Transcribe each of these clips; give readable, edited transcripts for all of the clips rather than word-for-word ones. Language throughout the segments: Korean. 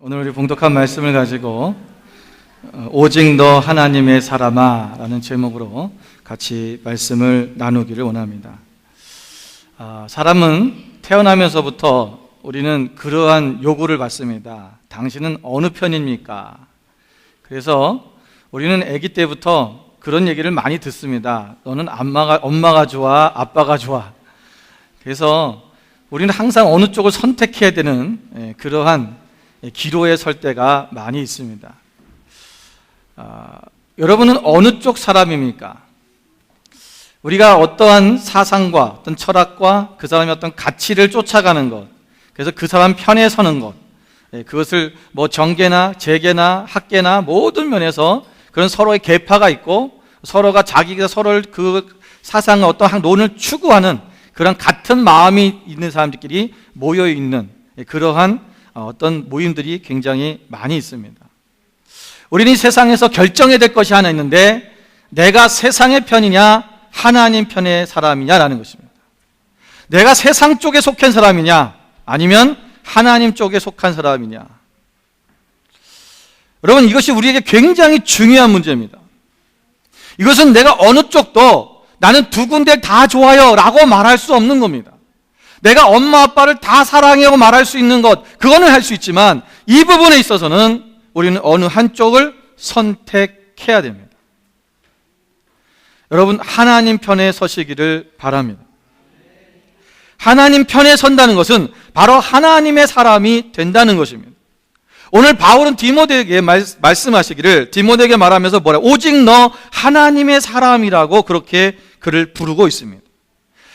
오늘 우리 봉독한 말씀을 가지고 오직 너 하나님의 사람아 라는 제목으로 같이 말씀을 나누기를 원합니다. 사람은 태어나면서부터 우리는 그러한 요구를 받습니다. 당신은 어느 편입니까? 그래서 우리는 아기 때부터 그런 얘기를 많이 듣습니다. 너는 엄마가 좋아, 아빠가 좋아. 그래서 우리는 항상 어느 쪽을 선택해야 되는 그러한 기로에 설 때가 많이 있습니다. 여러분은 어느 쪽 사람입니까? 우리가 어떠한 사상과 어떤 철학과 그 사람의 어떤 가치를 쫓아가는 것, 그래서 그 사람 편에 서는 것, 그것을 정계나 재계나 학계나 모든 면에서 그런 서로의 계파가 있고 서로가 자기가 서로를 그 사상과 어떤 논을 추구하는 그런 같은 마음이 있는 사람들끼리 모여 있는 그러한 어떤 모임들이 굉장히 많이 있습니다. 우리는 이 세상에서 결정해야 될 것이 하나 있는데 내가 세상의 편이냐 하나님 편의 사람이냐라는 것입니다. 내가 세상 쪽에 속한 사람이냐 아니면 하나님 쪽에 속한 사람이냐. 여러분, 이것이 우리에게 굉장히 중요한 문제입니다. 이것은 내가 어느 쪽도 나는 두 군데 다 좋아요 라고 말할 수 없는 겁니다. 내가 엄마 아빠를 다 사랑해요 말할 수 있는 것, 그거는 할 수 있지만 이 부분에 있어서는 우리는 어느 한쪽을 선택해야 됩니다. 여러분, 하나님 편에 서시기를 바랍니다. 하나님 편에 선다는 것은 바로 하나님의 사람이 된다는 것입니다. 오늘 바울은 디모데에게 말씀하시기를, 디모데에게 말하면서 오직 너 하나님의 사람이라고 그렇게 그를 부르고 있습니다.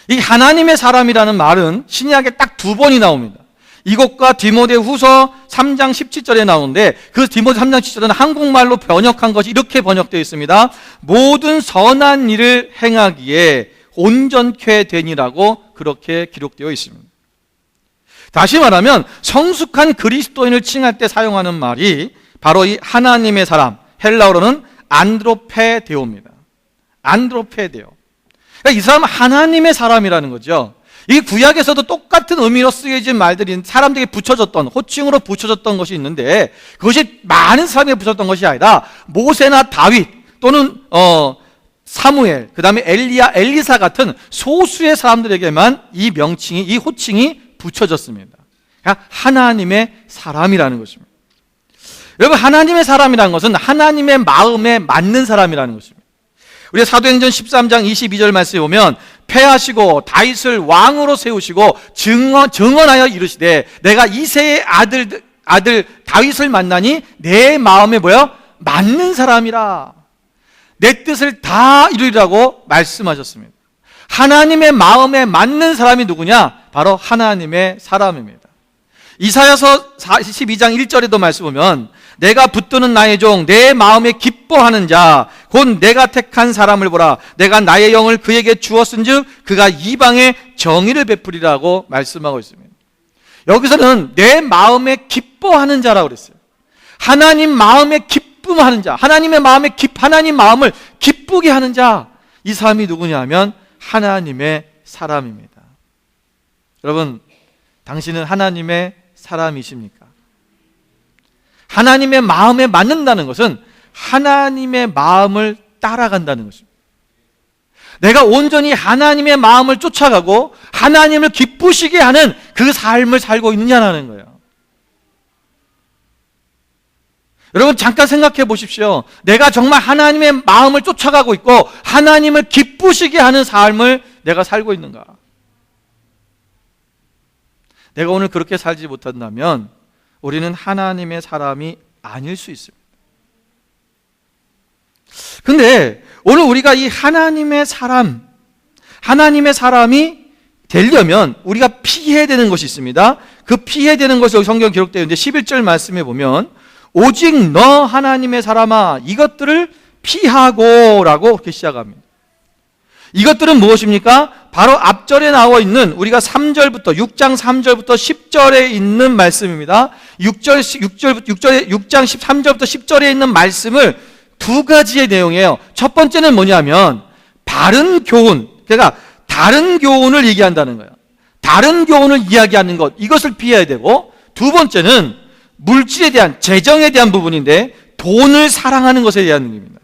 이 하나님의 사람이라는 말은 신약에 딱 두 번이 나옵니다. 이것과 디모데후서 3장 17절에 나오는데 그 디모데 3장 17절은 한국말로 번역한 것이 이렇게 번역되어 있습니다. 모든 선한 일을 행하기에 온전케 되니라고 그렇게 기록되어 있습니다. 다시 말하면 성숙한 그리스도인을 칭할 때 사용하는 말이 바로 이 하나님의 사람, 헬라어로는 안드로페데오입니다. 안드로페데오. 그러니까 이 사람은 하나님의 사람이라는 거죠. 이 구약에서도 똑같은 의미로 쓰여진 말들이 사람들에게 붙여졌던, 호칭으로 붙여졌던 것이 있는데 그것이 많은 사람에게 붙여졌던 것이 아니라 모세나 다윗 또는 사무엘, 그 다음에 엘리야, 엘리사 같은 소수의 사람들에게만 이 명칭이, 이 호칭이 붙여졌습니다. 그러니까 하나님의 사람이라는 것입니다. 여러분, 하나님의 사람이라는 것은 하나님의 마음에 맞는 사람이라는 것입니다. 우리 사도행전 13장 22절 말씀에 보면 패하시고 다윗을 왕으로 세우시고 증언하여 이르시되 내가 이새의 아들 다윗을 만나니 내 마음에 맞는 사람이라, 내 뜻을 다 이루리라고 말씀하셨습니다. 하나님의 마음에 맞는 사람이 누구냐? 바로 하나님의 사람입니다. 이사야서 42장 1절에도 말씀 보면 내가 붙드는 나의 종 내 마음에 기뻐하는 자 곧 내가 택한 사람을 보라, 내가 나의 영을 그에게 주었은즉 그가 이방에 정의를 베풀이라고 말씀하고 있습니다. 여기서는 내 마음에 기뻐하는 자라고 그랬어요. 하나님 마음에 기쁨하는 자, 하나님 마음을 기쁘게 하는 자, 이 사람이 누구냐 하면 하나님의 사람입니다. 여러분, 당신은 하나님의 사람이십니까? 하나님의 마음에 맞는다는 것은 하나님의 마음을 따라간다는 것입니다. 내가 온전히 하나님의 마음을 쫓아가고 하나님을 기쁘시게 하는 그 삶을 살고 있느냐는 거예요. 여러분, 잠깐 생각해 보십시오. 내가 정말 하나님의 마음을 쫓아가고 있고 하나님을 기쁘시게 하는 삶을 내가 살고 있는가? 내가 오늘 그렇게 살지 못한다면 우리는 하나님의 사람이 아닐 수 있습니다. 근데 오늘 우리가 이 하나님의 사람이 되려면 우리가 피해야 되는 것이 있습니다. 그 피해야 되는 것이 성경에 기록되어 있는데 11절 말씀에 보면 오직 너 하나님의 사람아 이것들을 피하고 라고 그렇게 시작합니다. 이것들은 무엇입니까? 바로 앞절에 나와 있는 우리가 6장 3절부터 10절에 있는 말씀입니다. 6장 13절부터 10절에 있는 말씀을 두 가지의 내용이에요. 첫 번째는 뭐냐면 바른 교훈, 그러니까 다른 교훈을 얘기한다는 거예요. 다른 교훈을 이야기하는 것, 이것을 피해야 되고, 두 번째는 물질에 대한, 재정에 대한 부분인데 돈을 사랑하는 것에 대한 의미입니다.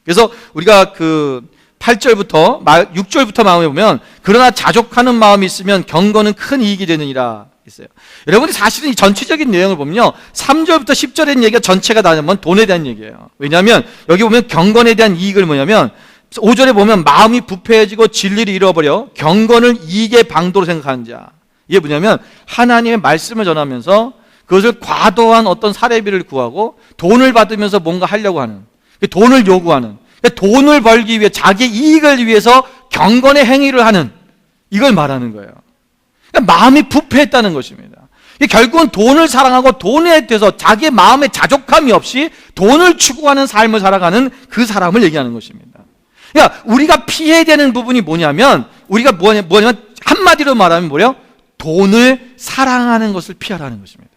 그래서 우리가 그 8절부터 6절부터 마음에 보면 그러나 자족하는 마음이 있으면 경건은 큰 이익이 되느니라 있어요. 여러분이 사실은 이 전체적인 내용을 보면요, 3절부터 10절에 있는 얘기가 전체가 다 돈에 대한 얘기예요. 왜냐하면 여기 보면 경건에 대한 이익을 뭐냐면 5절에 보면 마음이 부패해지고 진리를 잃어버려 경건을 이익의 방도로 생각하는 자. 이게 뭐냐면 하나님의 말씀을 전하면서 그것을 과도한 어떤 사례비를 구하고 돈을 받으면서 뭔가 하려고 하는, 돈을 요구하는, 돈을 벌기 위해 자기 이익을 위해서 경건의 행위를 하는, 이걸 말하는 거예요. 그러니까 마음이 부패했다는 것입니다. 결국은 돈을 사랑하고 돈에 대해서 자기의 마음에 자족함이 없이 돈을 추구하는 삶을 살아가는 그 사람을 얘기하는 것입니다. 그러니까 우리가 피해야 되는 부분이 뭐냐면, 우리가 뭐냐면 한마디로 말하면 뭐래요? 돈을 사랑하는 것을 피하라는 것입니다.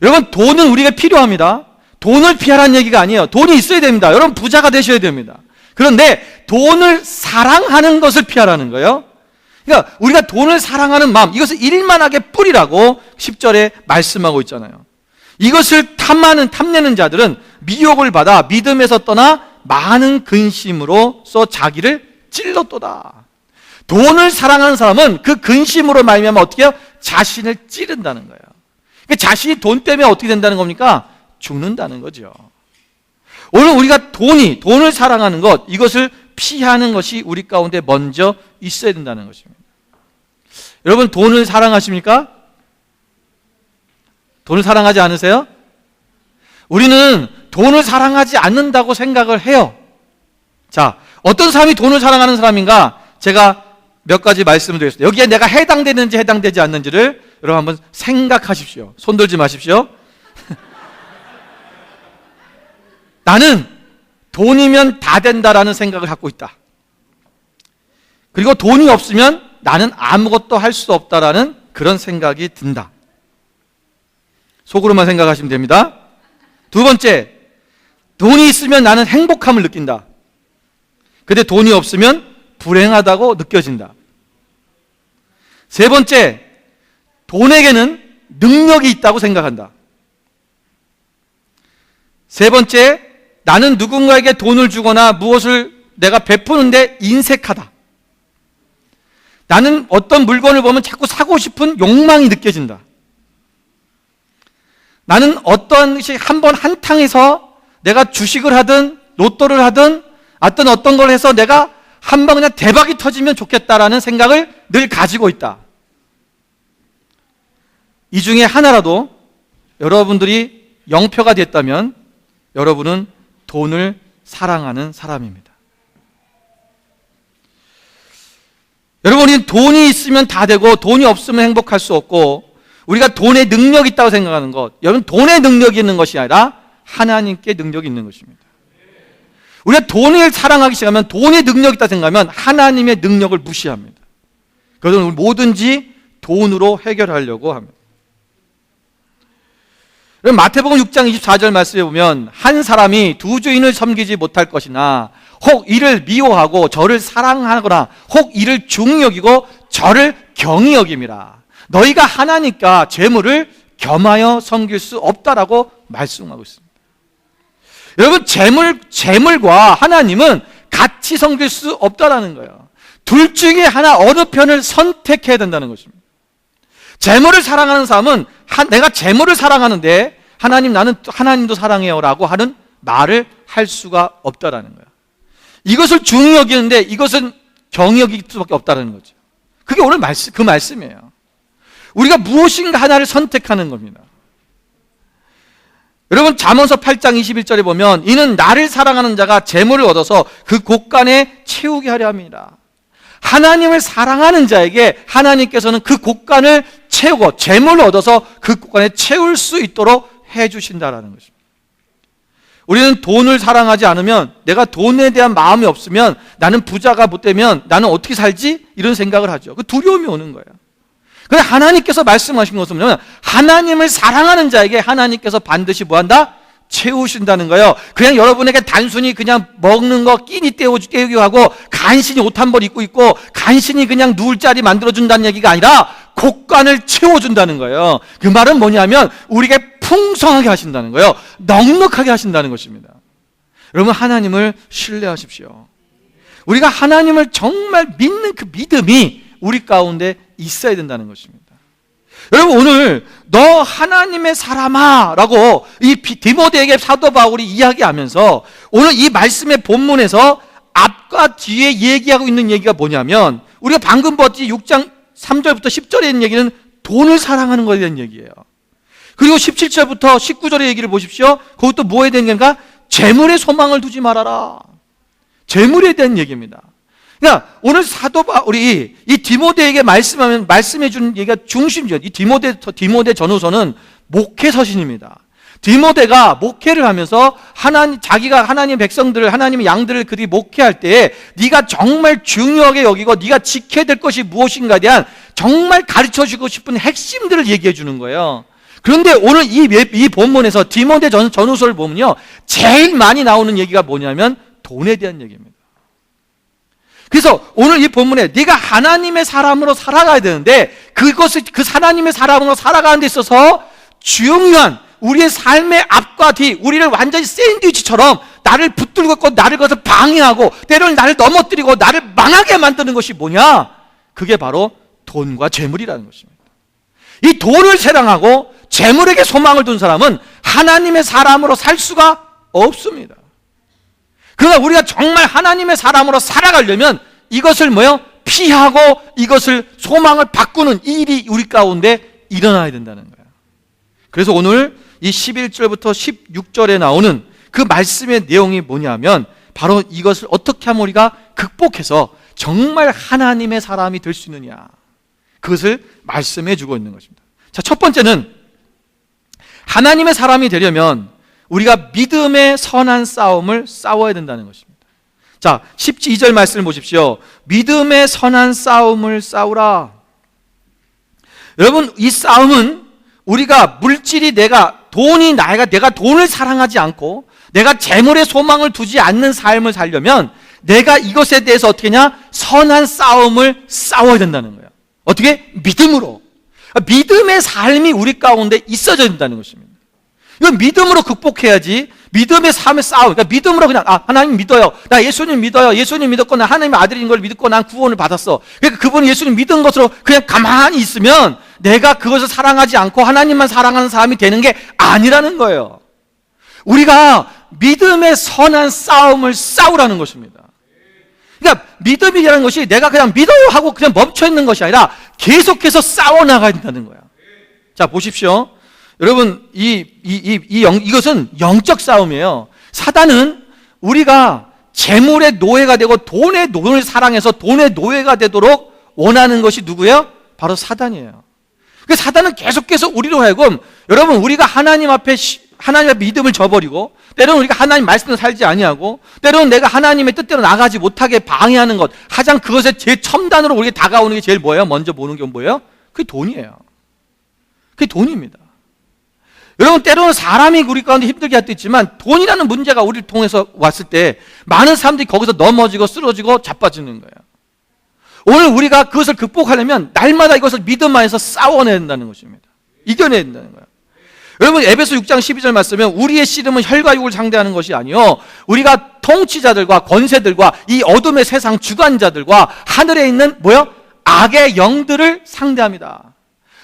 여러분, 돈은 우리가 필요합니다. 돈을 피하라는 얘기가 아니에요. 돈이 있어야 됩니다. 여러분, 부자가 되셔야 됩니다. 그런데 돈을 사랑하는 것을 피하라는 거예요. 그러니까 우리가 돈을 사랑하는 마음, 이것을 일만하게 뿌리라고 10절에 말씀하고 있잖아요. 이것을 탐내는 자들은 미혹을 받아 믿음에서 떠나 많은 근심으로써 자기를 찔렀도다. 돈을 사랑하는 사람은 그 근심으로 말미암아 어떻게 해요? 자신을 찌른다는 거예요. 그러니까 자신이 돈 때문에 어떻게 된다는 겁니까? 죽는다는 거죠. 오늘 우리가 돈을 사랑하는 것, 이것을 피하는 것이 우리 가운데 먼저 있어야 된다는 것입니다. 여러분, 돈을 사랑하십니까? 돈을 사랑하지 않으세요? 우리는 돈을 사랑하지 않는다고 생각을 해요. 자, 어떤 사람이 돈을 사랑하는 사람인가? 제가 몇 가지 말씀을 드리겠습니다. 여기에 내가 해당되는지 해당되지 않는지를 여러분 한번 생각하십시오. 손 들지 마십시오. 나는 돈이면 다 된다라는 생각을 갖고 있다. 그리고 돈이 없으면 나는 아무것도 할 수 없다라는 그런 생각이 든다. 속으로만 생각하시면 됩니다. 두 번째, 돈이 있으면 나는 행복함을 느낀다. 근데 돈이 없으면 불행하다고 느껴진다. 세 번째, 돈에게는 능력이 있다고 생각한다. 세 번째, 나는 누군가에게 돈을 주거나 무엇을 내가 베푸는데 인색하다. 나는 어떤 물건을 보면 자꾸 사고 싶은 욕망이 느껴진다. 나는 어떤 것이 한번 한탕해서 내가 주식을 하든 로또를 하든 어떤 걸 해서 내가 한번 그냥 대박이 터지면 좋겠다라는 생각을 늘 가지고 있다. 이 중에 하나라도 여러분들이 영표가 됐다면 여러분은 돈을 사랑하는 사람입니다. 여러분이 돈이 있으면 다 되고 돈이 없으면 행복할 수 없고 우리가 돈에 능력이 있다고 생각하는 것, 여러분, 돈에 능력이 있는 것이 아니라 하나님께 능력이 있는 것입니다. 우리가 돈을 사랑하기 시작하면, 돈에 능력이 있다고 생각하면 하나님의 능력을 무시합니다. 그것은 뭐든지 돈으로 해결하려고 합니다. 마태복음 6장 24절 말씀에 보면 한 사람이 두 주인을 섬기지 못할 것이나 혹 이를 미워하고 저를 사랑하거나 혹 이를 중히 여기고 저를 경히 여김이라. 너희가 하나님과 재물을 겸하여 섬길 수 없다라고 말씀하고 있습니다. 여러분, 재물과 하나님은 같이 섬길 수 없다라는 거예요. 둘 중에 하나, 어느 편을 선택해야 된다는 것입니다. 재물을 사랑하는 사람은 내가 재물을 사랑하는데 하나님, 나는 하나님도 사랑해요 라고 하는 말을 할 수가 없다라는 거예요. 이것을 중히 여기는데 이것은 경히 여길 수밖에 없다는 거죠. 그게 오늘 그 말씀이에요. 우리가 무엇인가 하나를 선택하는 겁니다. 여러분, 잠언서 8장 21절에 보면 이는 나를 사랑하는 자가 재물을 얻어서 그 곳간에 채우게 하려 합니다. 하나님을 사랑하는 자에게 하나님께서는 그 곳간을 채우고 재물을 얻어서 그 곳간에 채울 수 있도록 해주신다라는 것입니다. 우리는 돈을 사랑하지 않으면, 내가 돈에 대한 마음이 없으면, 나는 부자가 못 되면 나는 어떻게 살지? 이런 생각을 하죠. 그 두려움이 오는 거예요. 그런데 하나님께서 말씀하신 것은 뭐냐면 하나님을 사랑하는 자에게 하나님께서 반드시 뭐한다? 채우신다는 거예요. 그냥 여러분에게 단순히 그냥 먹는 거 끼니 때우기 하고 간신히 옷 한 벌 입고 있고 간신히 그냥 누울 자리 만들어준다는 얘기가 아니라 곡간을 채워준다는 거예요. 그 말은 뭐냐면 우리에게 풍성하게 하신다는 거예요. 넉넉하게 하신다는 것입니다. 여러분, 하나님을 신뢰하십시오. 우리가 하나님을 정말 믿는 그 믿음이 우리 가운데 있어야 된다는 것입니다. 여러분, 오늘 너 하나님의 사람아 라고 이 디모데에게 사도 바울이 이야기하면서 오늘 이 말씀의 본문에서 앞과 뒤에 얘기하고 있는 얘기가 뭐냐면, 우리가 방금 봤지 6장 3절부터 10절에 있는 얘기는 돈을 사랑하는 것에 대한 얘기예요. 그리고 17절부터 19절의 얘기를 보십시오. 그것도 뭐에 대한 얘기인가? 재물에 소망을 두지 말아라. 재물에 대한 얘기입니다. 그러니까 오늘 사도 바울이 이 디모데에게 말씀해 주는 얘기가 중심이죠. 이 디모데 전후서는 목회 서신입니다. 디모데가 목회를 하면서 자기가 하나님의 백성들을, 하나님의 양들을 그들이 목회할 때에 네가 정말 중요하게 여기고 네가 지켜야 될 것이 무엇인가에 대한 정말 가르쳐주고 싶은 핵심들을 얘기해 주는 거예요. 그런데 오늘 이 본문에서 디모데 전후서를 보면요, 제일 많이 나오는 얘기가 뭐냐면 돈에 대한 얘기입니다. 그래서 오늘 이 본문에 네가 하나님의 사람으로 살아가야 되는데, 그 하나님의 사람으로 살아가는 데 있어서 중요한 우리의 삶의 앞과 뒤, 우리를 완전히 샌드위치처럼 나를 붙들고 있고 나를 그것을 방해하고 때로는 나를 넘어뜨리고 나를 망하게 만드는 것이 뭐냐? 그게 바로 돈과 재물이라는 것입니다. 이 돈을 사랑하고 재물에게 소망을 둔 사람은 하나님의 사람으로 살 수가 없습니다. 그러나 우리가 정말 하나님의 사람으로 살아가려면 이것을 피하고 이것을 소망을 바꾸는 일이 우리 가운데 일어나야 된다는 거예요. 그래서 오늘 이 11절부터 16절에 나오는 그 말씀의 내용이 뭐냐면 바로 이것을 어떻게 하면 우리가 극복해서 정말 하나님의 사람이 될 수 있느냐, 그것을 말씀해 주고 있는 것입니다. 자, 첫 번째는 하나님의 사람이 되려면 우리가 믿음의 선한 싸움을 싸워야 된다는 것입니다. 자, 12절 말씀을 보십시오. 믿음의 선한 싸움을 싸우라. 여러분, 이 싸움은 우리가 물질이 내가 돈을 사랑하지 않고 내가 재물에 소망을 두지 않는 삶을 살려면 내가 이것에 대해서 어떻게 하냐? 선한 싸움을 싸워야 된다는 거예요. 어떻게? 믿음으로. 믿음의 삶이 우리 가운데 있어야 된다는 것입니다. 이건 믿음으로 극복해야지. 믿음의 삶의 싸움. 그러니까 믿음으로 그냥 하나님 믿어요. 나 예수님 믿어요. 예수님 믿었고 나 하나님의 아들인 걸 믿고 난 구원을 받았어. 그러니까 그분이 예수님 믿은 것으로 그냥 가만히 있으면 내가 그것을 사랑하지 않고 하나님만 사랑하는 사람이 되는 게 아니라는 거예요. 우리가 믿음의 선한 싸움을 싸우라는 것입니다. 그러니까 믿음이라는 것이 내가 그냥 믿어요 하고 그냥 멈춰 있는 것이 아니라 계속해서 싸워나가야 된다는 거야. 자, 보십시오. 여러분, 이것은 영적 싸움이에요. 사단은 우리가 재물의 노예가 되고 돈을 사랑해서 돈의 노예가 되도록 원하는 것이 누구예요? 바로 사단이에요. 그 사단은 계속해서 우리로 하여금, 여러분, 우리가 하나님 앞에 하나님의 믿음을 저버리고 때로는 우리가 하나님 말씀을 살지 아니하고 때로는 내가 하나님의 뜻대로 나가지 못하게 방해하는 것, 가장 그것에 제일 첨단으로 우리가 다가오는 게 제일 뭐예요? 먼저 보는 게 뭐예요? 그게 돈이에요. 그게 돈입니다. 여러분, 때로는 사람이 우리 가운데 힘들게 할 때 있지만 돈이라는 문제가 우리를 통해서 왔을 때 많은 사람들이 거기서 넘어지고 쓰러지고 자빠지는 거예요. 오늘 우리가 그것을 극복하려면 날마다 이것을 믿음 안에서 싸워내야 된다는 것입니다. 이겨내야 된다는 거예요. 여러분, 에베소 6장 12절 말씀은 우리의 씨름은 혈과 육을 상대하는 것이 아니요 우리가 통치자들과 권세들과 이 어둠의 세상 주관자들과 하늘에 있는 악의 영들을 상대합니다.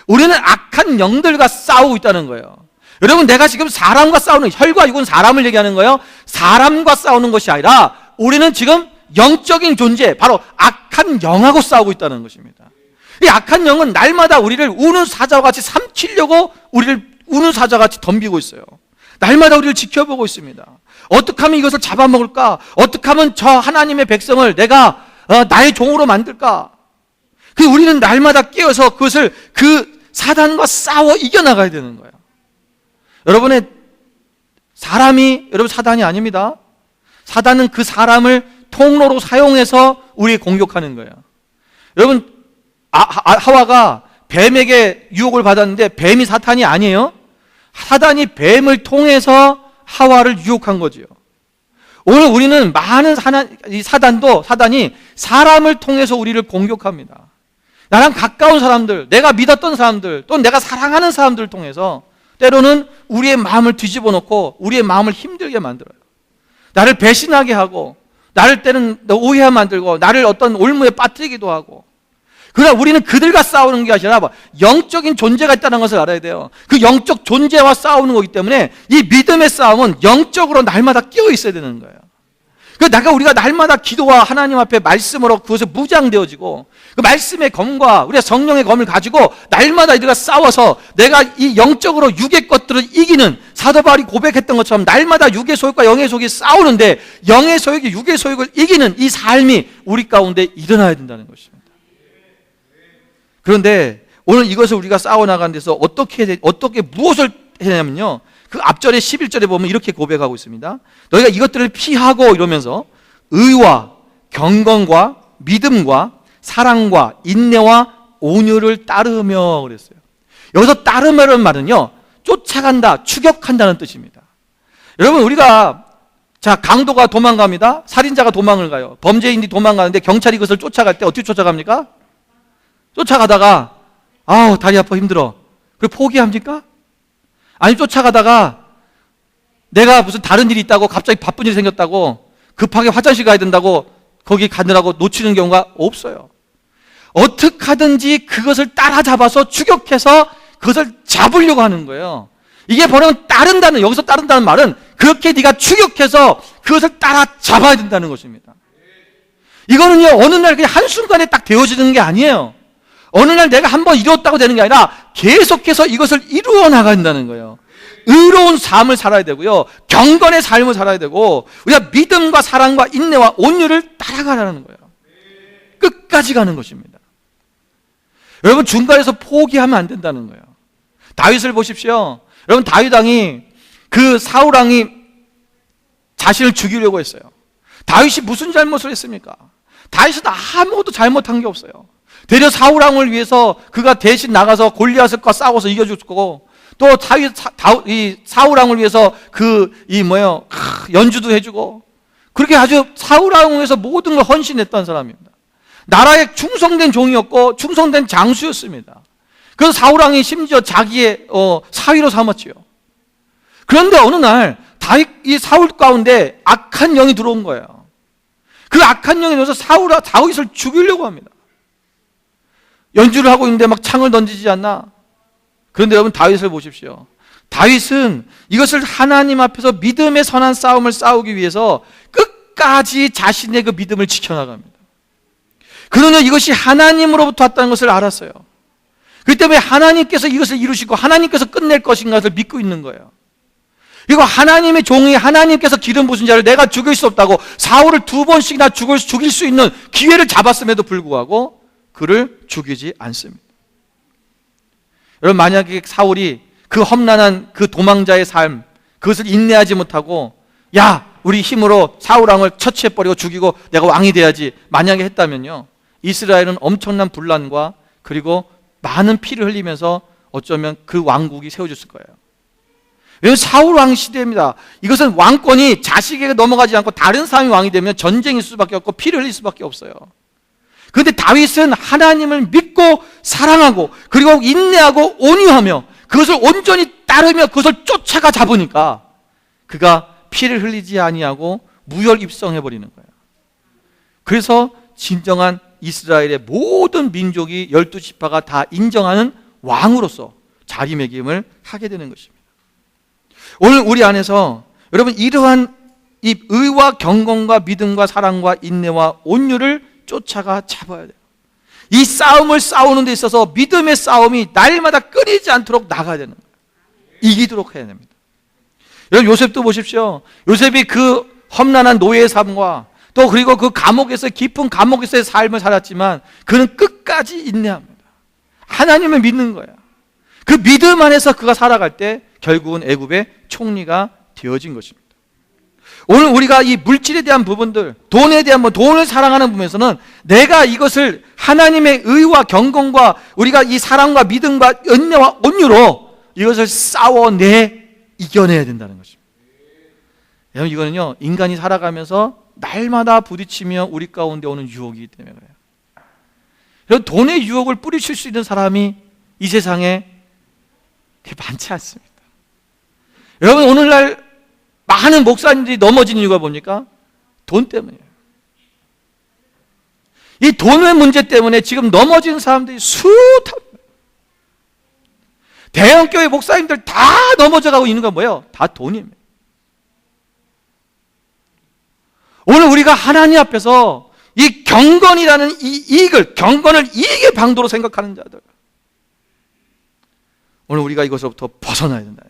우리는 악한 영들과 싸우고 있다는 거예요. 여러분, 내가 지금 사람과 싸우는, 혈과 육은 사람을 얘기하는 거예요. 사람과 싸우는 것이 아니라 우리는 지금 영적인 존재, 바로 악한 영하고 싸우고 있다는 것입니다. 이 악한 영은 날마다 우리를 우는 사자와 같이 삼키려고 우리를 우는 사자같이 덤비고 있어요. 날마다 우리를 지켜보고 있습니다. 어떻게 하면 이것을 잡아먹을까? 어떻게 하면 저 하나님의 백성을 내가 나의 종으로 만들까? 우리는 날마다 깨어서 그것을 그 사단과 싸워 이겨나가야 되는 거예요. 여러분, 사단이 아닙니다. 사단은 그 사람을 통로로 사용해서 우리 공격하는 거예요. 여러분, 하와가 뱀에게 유혹을 받았는데 뱀이 사탄이 아니에요. 사단이 뱀을 통해서 하와를 유혹한 거지요. 오늘 우리는 많은 사단이 사람을 통해서 우리를 공격합니다. 나랑 가까운 사람들, 내가 믿었던 사람들, 또 내가 사랑하는 사람들을 통해서 때로는 우리의 마음을 뒤집어 놓고 우리의 마음을 힘들게 만들어요. 나를 배신하게 하고, 나를 때는 오해하게 만들고, 나를 어떤 올무에 빠뜨리기도 하고. 그러나 우리는 그들과 싸우는 게 아니라 영적인 존재가 있다는 것을 알아야 돼요. 그 영적 존재와 싸우는 거기 때문에 이 믿음의 싸움은 영적으로 날마다 끼어 있어야 되는 거예요. 우리가 날마다 기도와 하나님 앞에 말씀으로 그것을 무장되어지고, 그 말씀의 검과 우리가 성령의 검을 가지고 날마다 이들과 싸워서 내가 이 영적으로 육의 것들을 이기는, 사도 바울이 고백했던 것처럼 날마다 육의 소욕과 영의 소욕이 싸우는데 영의 소욕이 육의 소욕을 이기는 이 삶이 우리 가운데 일어나야 된다는 것입니다. 그런데 오늘 이것을 우리가 싸워나가는 데서 어떻게 무엇을 해냐면요, 그 앞절에 11절에 보면 이렇게 고백하고 있습니다. 너희가 이것들을 피하고 이러면서 의와 경건과 믿음과 사랑과 인내와 온유를 따르며 그랬어요. 여기서 따르며라는 말은요, 쫓아간다, 추격한다는 뜻입니다. 여러분, 우리가 강도가 도망갑니다. 살인자가 도망을 가요. 범죄인이 도망가는데 경찰이 그것을 쫓아갈 때 어떻게 쫓아갑니까? 쫓아가다가 다리 아파 힘들어. 그리고 포기합니까? 아니, 쫓아가다가 내가 무슨 다른 일이 있다고, 갑자기 바쁜 일이 생겼다고 급하게 화장실 가야 된다고 거기 가느라고 놓치는 경우가 없어요. 어떻게 하든지 그것을 따라잡아서 추격해서 그것을 잡으려고 하는 거예요. 이게 번역은 따른다는, 여기서 따른다는 말은 그렇게 네가 추격해서 그것을 따라잡아야 된다는 것입니다. 이거는요, 어느 날 그냥 한순간에 딱 되어지는 게 아니에요. 어느 날 내가 한번 이루었다고 되는 게 아니라 계속해서 이것을 이루어 나간다는 거예요. 의로운 삶을 살아야 되고요, 경건의 삶을 살아야 되고, 우리가 믿음과 사랑과 인내와 온유를 따라가라는 거예요. 끝까지 가는 것입니다. 여러분, 중간에서 포기하면 안 된다는 거예요. 다윗을 보십시오. 여러분, 다윗 왕이, 그 사울 왕이 자신을 죽이려고 했어요. 다윗이 무슨 잘못을 했습니까? 다윗은 아무것도 잘못한 게 없어요. 되려 사울 왕을 위해서 그가 대신 나가서 골리앗과 싸워서 이겨줬고, 또 이 사울 왕을 위해서 연주도 해주고, 그렇게 아주 사울 왕을 위해서 모든 걸 헌신했던 사람입니다. 나라에 충성된 종이었고 충성된 장수였습니다. 그래서 사울 왕이 심지어 자기의 사위로 삼았지요. 그런데 어느 날 이 사울 가운데 악한 영이 들어온 거예요. 그 악한 영이 들어서 다윗을 죽이려고 합니다. 연주를 하고 있는데 막 창을 던지지 않나? 그런데 여러분, 다윗을 보십시오. 다윗은 이것을 하나님 앞에서 믿음의 선한 싸움을 싸우기 위해서 끝까지 자신의 그 믿음을 지켜나갑니다. 그러나 이것이 하나님으로부터 왔다는 것을 알았어요. 그렇기 때문에 하나님께서 이것을 이루시고 하나님께서 끝낼 것인가를 믿고 있는 거예요. 그리고 하나님의 종이 하나님께서 기름 부으신 자를 내가 죽일 수 없다고 사울을 2번씩이나 죽일 수 있는 기회를 잡았음에도 불구하고 그를 죽이지 않습니다. 여러분, 만약에 사울이 그 험난한 그 도망자의 삶, 그것을 인내하지 못하고 우리 힘으로 사울 왕을 처치해버리고 죽이고 내가 왕이 돼야지, 만약에 했다면요, 이스라엘은 엄청난 분란과 그리고 많은 피를 흘리면서 어쩌면 그 왕국이 세워졌을 거예요. 왜냐하면 사울 왕 시대입니다. 이것은 왕권이 자식에게 넘어가지 않고 다른 사람이 왕이 되면 전쟁일 수밖에 없고 피를 흘릴 수밖에 없어요. 그런데 다윗은 하나님을 믿고 사랑하고 그리고 인내하고 온유하며 그것을 온전히 따르며 그것을 쫓아가 잡으니까 그가 피를 흘리지 아니하고 무혈입성해버리는 거예요. 그래서 진정한 이스라엘의 모든 민족이 12지파가 다 인정하는 왕으로서 자리매김을 하게 되는 것입니다. 오늘 우리 안에서 여러분, 이러한 이 의와 경건과 믿음과 사랑과 인내와 온유를 쫓아가 잡아야 돼요. 이 싸움을 싸우는 데 있어서 믿음의 싸움이 날마다 끊이지 않도록 나가야 되는 거예요. 이기도록 해야 됩니다. 여러분, 요셉도 보십시오. 요셉이 그 험난한 노예의 삶과 또 그리고 그 감옥에서, 깊은 감옥에서의 삶을 살았지만 그는 끝까지 인내합니다. 하나님을 믿는 거야. 그 믿음 안에서 그가 살아갈 때 결국은 애굽의 총리가 되어진 것입니다. 오늘 우리가 이 물질에 대한 부분들, 돈에 대한 돈을 사랑하는 부분에서는 내가 이것을 하나님의 의와 경건과 우리가 이 사랑과 믿음과 은혜와 온유로 이것을 싸워내 이겨내야 된다는 것입니다. 여러분, 이거는요, 인간이 살아가면서 날마다 부딪히며 우리 가운데 오는 유혹이기 때문에 그래요. 여러분, 돈의 유혹을 뿌리칠 수 있는 사람이 이 세상에 그렇게 많지 않습니다. 여러분, 오늘날 많은 목사님들이 넘어진 이유가 뭡니까? 돈 때문이에요. 이 돈의 문제 때문에 지금 넘어진 사람들이 숱합니다. 대형교회 목사님들 다 넘어져가고 있는 건 뭐예요? 다 돈입니다. 오늘 우리가 하나님 앞에서 이 경건이라는 경건을 이익의 방도로 생각하는 자들, 오늘 우리가 이것으로부터 벗어나야 된다.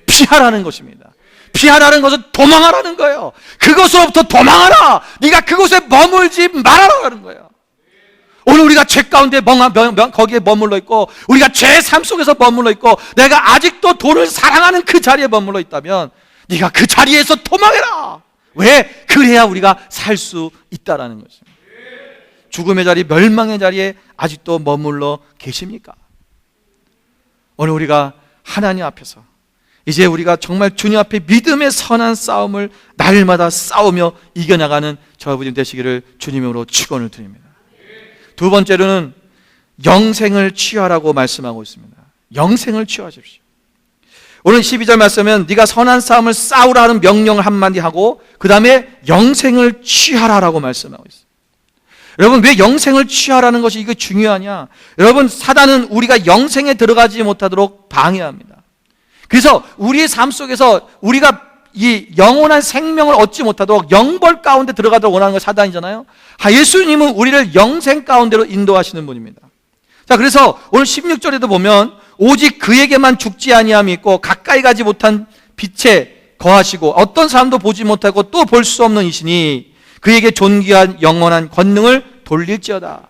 피하라는 것입니다. 피하라는 것은 도망하라는 거예요. 그것으로부터 도망하라. 네가 그곳에 머물지 말아라는 거예요. 오늘 우리가 죄 가운데 거기에 머물러 있고, 우리가 죄 삶 속에서 머물러 있고, 내가 아직도 돈을 사랑하는 그 자리에 머물러 있다면 네가 그 자리에서 도망해라. 왜? 그래야 우리가 살 수 있다라는 것입니다. 죽음의 자리, 멸망의 자리에 아직도 머물러 계십니까? 오늘 우리가 하나님 앞에서 이제 우리가 정말 주님 앞에 믿음의 선한 싸움을 날마다 싸우며 이겨나가는 저분이 되시기를 주님으로 축원을 드립니다. 두 번째로는 영생을 취하라고 말씀하고 있습니다. 영생을 취하십시오. 오늘 12절 말씀은 네가 선한 싸움을 싸우라는 명령을 한마디 하고 그 다음에 영생을 취하라라고 말씀하고 있어요. 여러분, 왜 영생을 취하라는 것이 이게 중요하냐? 여러분, 사단은 우리가 영생에 들어가지 못하도록 방해합니다. 그래서 우리의 삶 속에서 우리가 이 영원한 생명을 얻지 못하도록 영벌 가운데 들어가도록 원하는 건 사단이잖아요. 예수님은 우리를 영생 가운데로 인도하시는 분입니다. 자, 그래서 오늘 16절에도 보면 오직 그에게만 죽지 아니함이 있고 가까이 가지 못한 빛에 거하시고 어떤 사람도 보지 못하고 또 볼 수 없는 이시니 그에게 존귀한 영원한 권능을 돌릴지어다.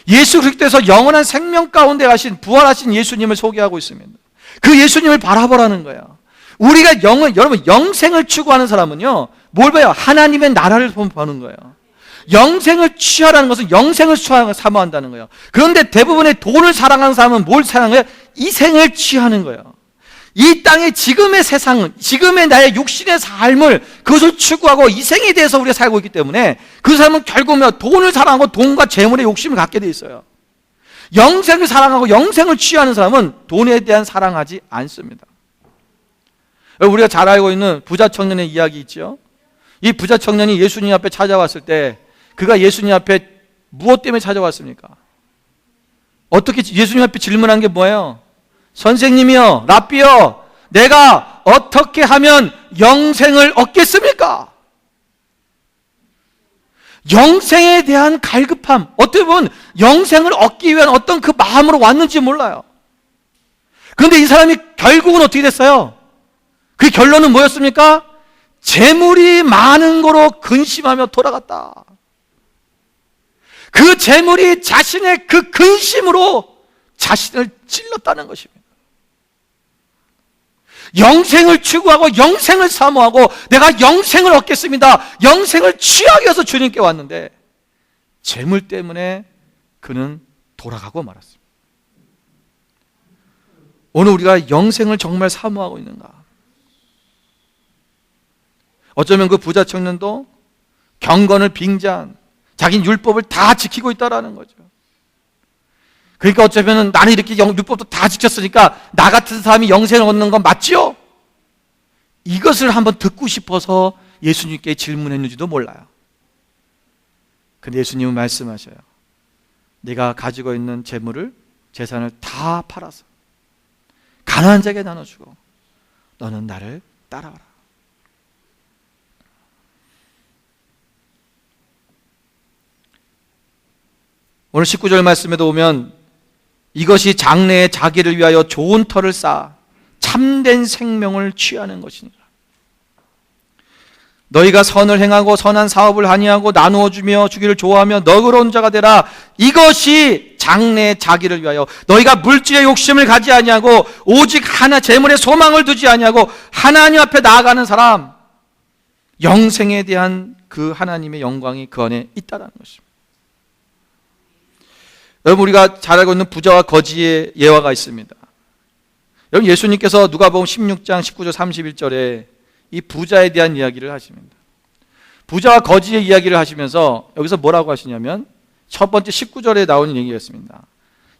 예수 그리스도에서 영원한 생명 가운데 가신 부활하신 예수님을 소개하고 있습니다. 그 예수님을 바라보라는 거예요. 우리가 여러분, 영생을 추구하는 사람은요, 뭘 봐요? 하나님의 나라를 보는 거예요. 영생을 취하라는 것은 영생을 사모한다는 거예요. 그런데 대부분의 돈을 사랑하는 사람은 뭘 사랑해요? 이 생을 취하는 거예요. 이 땅의 지금의 세상은, 지금의 나의 육신의 삶을, 그것을 추구하고 이 생에 대해서 우리가 살고 있기 때문에 그 사람은 결국은 돈을 사랑하고 돈과 재물에 욕심을 갖게 돼 있어요. 영생을 사랑하고 영생을 취하는 사람은 돈에 대한 사랑하지 않습니다. 우리가 잘 알고 있는 부자 청년의 이야기 있죠. 이 부자 청년이 예수님 앞에 찾아왔을 때 그가 예수님 앞에 무엇 때문에 찾아왔습니까? 어떻게 예수님 앞에 질문한 게 뭐예요? 선생님이요, 랍비요, 내가 어떻게 하면 영생을 얻겠습니까? 영생에 대한 갈급함, 어떻게 보면 영생을 얻기 위한 어떤 그 마음으로 왔는지 몰라요. 그런데 이 사람이 결국은 어떻게 됐어요? 그 결론은 뭐였습니까? 재물이 많은 거로 근심하며 돌아갔다. 그 재물이 자신의 그 근심으로 자신을 찔렀다는 것입니다. 영생을 추구하고 영생을 사모하고 내가 영생을 얻겠습니다, 영생을 취하기 위해서 주님께 왔는데 재물 때문에 그는 돌아가고 말았습니다. 오늘 우리가 영생을 정말 사모하고 있는가? 어쩌면 그 부자 청년도 경건을 빙자한 자기 율법을 다 지키고 있다라는 거죠. 그러니까 어쩌면 나는 이렇게 율법도 다 지켰으니까 나 같은 사람이 영생을 얻는 건 맞지요? 이것을 한번 듣고 싶어서 예수님께 질문했는지도 몰라요. 근데 예수님은 말씀하셔요. 네가 가지고 있는 재물을, 재산을 다 팔아서 가난한 자에게 나눠주고 너는 나를 따라와라. 오늘 19절 말씀에도 보면 이것이 장래에 자기를 위하여 좋은 터를 쌓아 참된 생명을 취하는 것이니라. 너희가 선을 행하고 선한 사업을 하니하고 나누어 주며 주기를 좋아하며 너그러운 자가 되라. 이것이 장래에 자기를 위하여, 너희가 물질의 욕심을 가지 아니하고 오직 하나 재물에 소망을 두지 아니하고 하나님 앞에 나아가는 사람, 영생에 대한 그 하나님의 영광이 그 안에 있다는 것입니다. 여러분, 우리가 잘 알고 있는 부자와 거지의 예화가 있습니다. 여러분, 예수님께서 누가복음 16장 19절 31절에 이 부자에 대한 이야기를 하십니다. 부자와 거지의 이야기를 하시면서 여기서 뭐라고 하시냐면 첫 번째 19절에 나오는 얘기였습니다.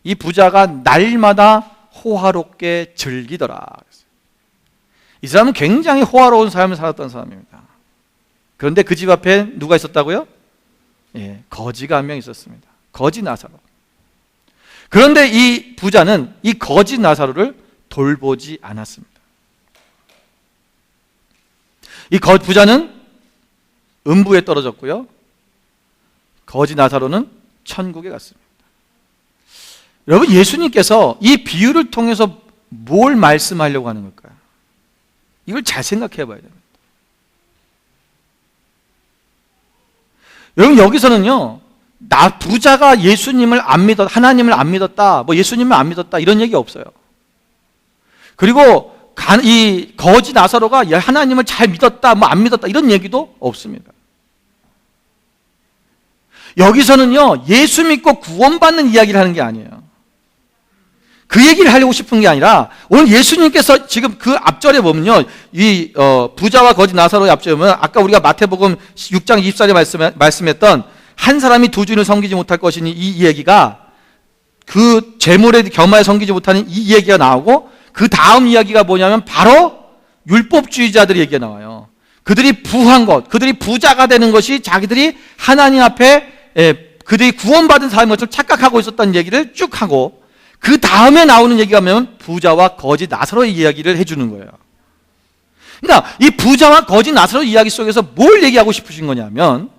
이 부자가 날마다 호화롭게 즐기더라. 이 사람은 굉장히 호화로운 삶을 살았던 사람입니다. 그런데 그 집 앞에 누가 있었다고요? 예, 거지가 한 명 있었습니다. 거지 나사로. 그런데 이 부자는 이 거지 나사로를 돌보지 않았습니다. 이 부자는 음부에 떨어졌고요, 거지 나사로는 천국에 갔습니다. 여러분, 예수님께서 이 비유를 통해서 뭘 말씀하려고 하는 걸까요? 이걸 잘 생각해 봐야 됩니다. 여러분, 여기서는요, 부자가 예수님을 안 믿었다, 하나님을 안 믿었다, 뭐 예수님을 안 믿었다, 이런 얘기 없어요. 그리고 이 거지 나사로가 하나님을 잘 믿었다, 뭐 안 믿었다, 이런 얘기도 없습니다. 여기서는요, 예수 믿고 구원받는 이야기를 하는 게 아니에요. 그 얘기를 하려고 싶은 게 아니라, 오늘 예수님께서 지금 그 앞절에 보면요, 이 부자와 거지 나사로의 앞절에 보면, 아까 우리가 마태복음 6장 24절에 말씀했던 한 사람이 두 주인을 섬기지 못할 것이니, 이 얘기가 그 재물에 겸하여 섬기지 못하는 이 얘기가 나오고, 그 다음 이야기가 뭐냐면 바로 율법주의자들의 얘기가 나와요. 그들이 부한 것, 그들이 부자가 되는 것이 자기들이 하나님 앞에 그들이 구원받은 사람인 것처럼 착각하고 있었다는 얘기를 쭉 하고, 그 다음에 나오는 얘기가 뭐냐면 부자와 거지 나사로의 이야기를 해주는 거예요. 그러니까 이 부자와 거지 나사로 이야기 속에서 뭘 얘기하고 싶으신 거냐면,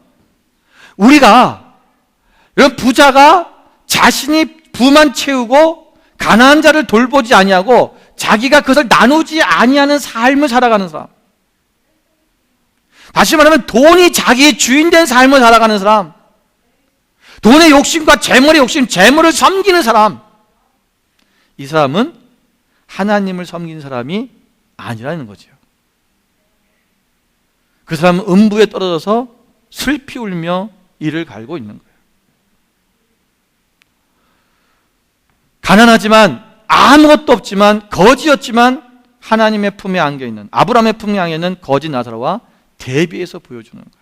우리가 이런 부자가 자신이 부만 채우고 가난한 자를 돌보지 아니하고 자기가 그것을 나누지 아니하는 삶을 살아가는 사람, 다시 말하면 돈이 자기의 주인된 삶을 살아가는 사람, 돈의 욕심과 재물의 욕심, 재물을 섬기는 사람, 이 사람은 하나님을 섬기는 사람이 아니라는 거죠. 그 사람은 음부에 떨어져서 슬피 울며 이를 갈고 있는 거예요. 가난하지만 아무것도 없지만 거지였지만 하나님의 품에 안겨있는, 아브라함의 품에 안겨있는 거지 나사로와 대비해서 보여주는 거예요.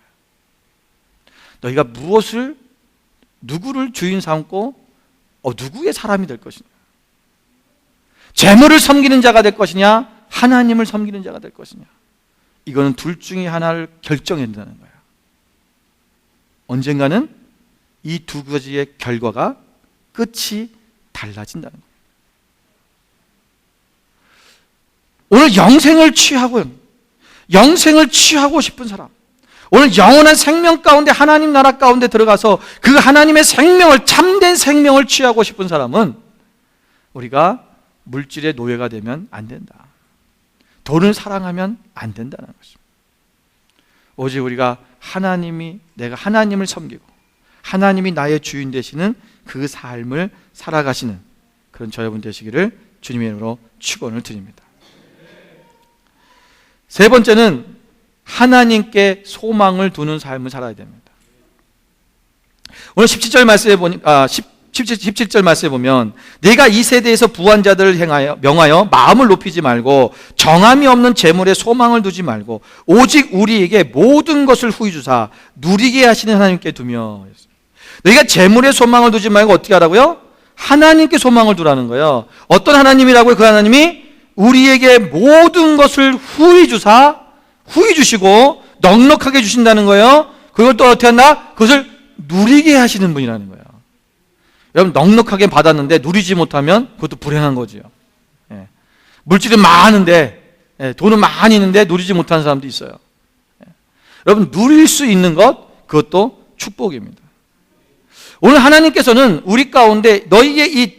너희가 누구를 주인 삼고 누구의 사람이 될 것이냐, 재물을 섬기는 자가 될 것이냐, 하나님을 섬기는 자가 될 것이냐, 이거는 둘 중에 하나를 결정해야 된다는 거예요. 언젠가는 이 두 가지의 결과가 끝이 달라진다는 거예요. 오늘 영생을 취하고 싶은 사람, 오늘 영원한 생명 가운데 하나님 나라 가운데 들어가서 그 하나님의 생명을, 참된 생명을 취하고 싶은 사람은 우리가 물질의 노예가 되면 안 된다. 돈을 사랑하면 안 된다는 것입니다. 오직 우리가 내가 하나님을 섬기고 하나님이 나의 주인 되시는 그 삶을 살아가시는 그런 저 여러분 되시기를 주님의 이름으로 축원을 드립니다. 세 번째는 하나님께 소망을 두는 삶을 살아야 됩니다. 오늘 17절 말씀에 보니까 17절 말씀에 보면, 내가 이 세대에서 부한 자들을 명하여 마음을 높이지 말고 정함이 없는 재물에 소망을 두지 말고 오직 우리에게 모든 것을 후히 주사 누리게 하시는 하나님께 두며. 너희가 재물에 소망을 두지 말고 어떻게 하라고요? 하나님께 소망을 두라는 거예요. 어떤 하나님이라고요? 그 하나님이 우리에게 모든 것을 후히 주시고 넉넉하게 주신다는 거예요. 그걸 또 어떻게 한다? 그것을 누리게 하시는 분이라는 거예요. 여러분, 넉넉하게 받았는데 누리지 못하면 그것도 불행한 거죠. 예. 물질은 많은데, 돈은 많이 있는데 누리지 못하는 사람도 있어요. 여러분, 누릴 수 있는 것, 그것도 축복입니다. 오늘 하나님께서는 우리 가운데 너희의 이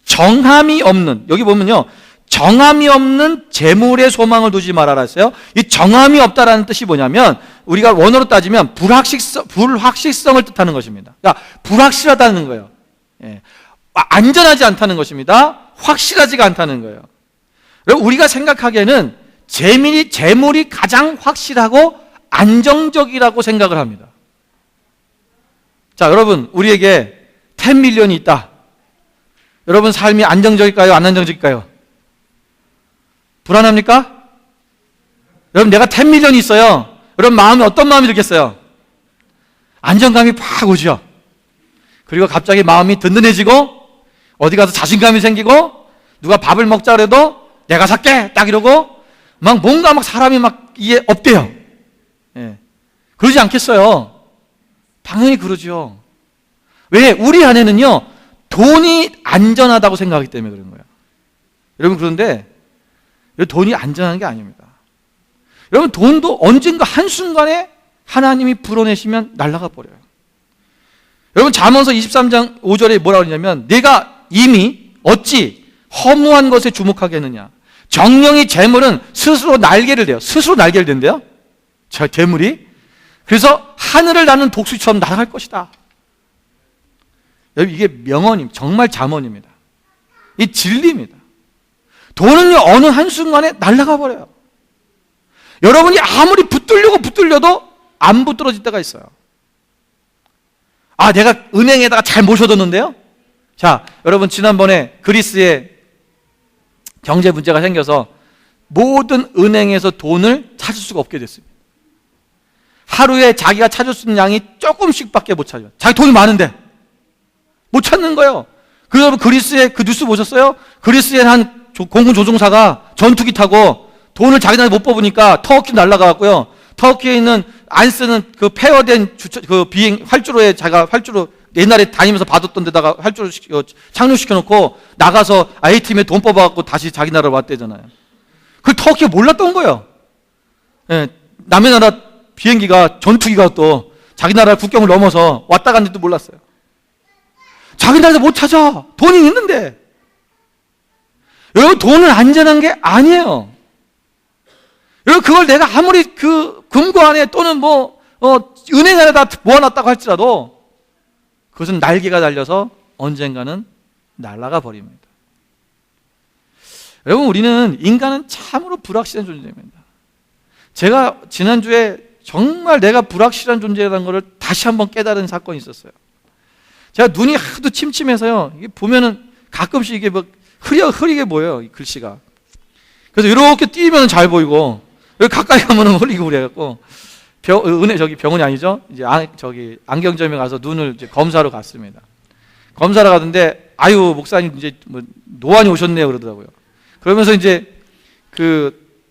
정함이 없는, 여기 보면요, 정함이 없는 재물에 소망을 두지 말아라 했어요. 이 정함이 없다라는 뜻이 뭐냐면, 우리가 원어로 따지면 불확실성을 뜻하는 것입니다. 그러니까 불확실하다는 거예요. 예. 안전하지 않다는 것입니다. 확실하지가 않다는 거예요. 우리가 생각하기에는 재물이 가장 확실하고 안정적이라고 생각을 합니다. 자, 여러분, 우리에게 10밀리언이 있다. 여러분 삶이 안정적일까요? 안 안정적일까요? 불안합니까? 여러분, 내가 10밀리언이 있어요. 여러분 마음에 어떤 마음이 들겠어요? 안정감이 팍 오죠. 그리고 갑자기 마음이 든든해지고 어디 가서 자신감이 생기고 누가 밥을 먹자 그래도 내가 살게 딱 이러고 막 뭔가 막 사람이 막 이게 없대요. 예. 그러지 않겠어요? 당연히 그러죠. 왜? 우리 안에는요 돈이 안전하다고 생각하기 때문에 그런 거예요. 여러분, 그런데 돈이 안전한 게 아닙니다. 여러분, 돈도 언젠가 한순간에 하나님이 불어내시면 날아가 버려요. 여러분, 잠언서 23장 5절에 뭐라고 하냐면 내가 이미 어찌 허무한 것에 주목하겠느냐. 정령이 재물은 스스로 날개를 대요. 스스로 날개를 댄대요. 재물이. 그래서 하늘을 나는 독수리처럼 날아갈 것이다. 여러분, 이게 명언입니다. 정말 잠언입니다. 이 진리입니다. 돈은요 어느 한순간에 날아가 버려요. 여러분이 아무리 붙들려도 안 붙들어질 때가 있어요. 아, 내가 은행에다가 잘 모셔뒀는데요. 자, 여러분, 지난번에 그리스에 경제 문제가 생겨서 모든 은행에서 돈을 찾을 수가 없게 됐습니다. 하루에 자기가 찾을 수 있는 양이 조금씩밖에 못 찾아요. 자기 돈이 많은데 못 찾는 거예요. 그래서 그리스에 그 뉴스 보셨어요? 그리스에 한 공군 조종사가 전투기 타고 돈을 자기네들 못 뽑으니까 터키 날아가고요. 터키에 있는 안 쓰는 그 폐허된 그 비행 활주로에 자기가 활주로 옛날에 다니면서 받았던 데다가 활주로 착륙시켜 놓고 나가서 ATM에 돈 뽑아갖고 다시 자기 나라로 왔대잖아요. 그걸 터키가 몰랐던 거예요. 예, 남의 나라 비행기가 전투기가 또 자기 나라 국경을 넘어서 왔다 갔는지도 몰랐어요. 자기 나라에서 못 찾아. 돈이 있는데. 여러분, 돈은 안전한 게 아니에요. 여러분, 그걸 내가 아무리 그 금고 안에 또는 은행 안에다 모아놨다고 할지라도 그것은 날개가 달려서 언젠가는 날아가 버립니다. 여러분, 우리는 인간은 참으로 불확실한 존재입니다. 제가 지난주에 정말 내가 불확실한 존재라는 것을 다시 한번 깨달은 사건이 있었어요. 제가 눈이 하도 침침해서요, 이게 보면은 가끔씩 이게 막 흐리게 보여요, 이 글씨가. 그래서 이렇게 띄면 잘 보이고, 여기 가까이 가면은 흐리고 그래갖고, 병원이 아니죠? 이제 안경점에 가서 눈을 이제 검사로 갔습니다. 검사로 가는데, 아유, 목사님 이제 노안이 오셨네요, 그러더라고요. 그러면서 이제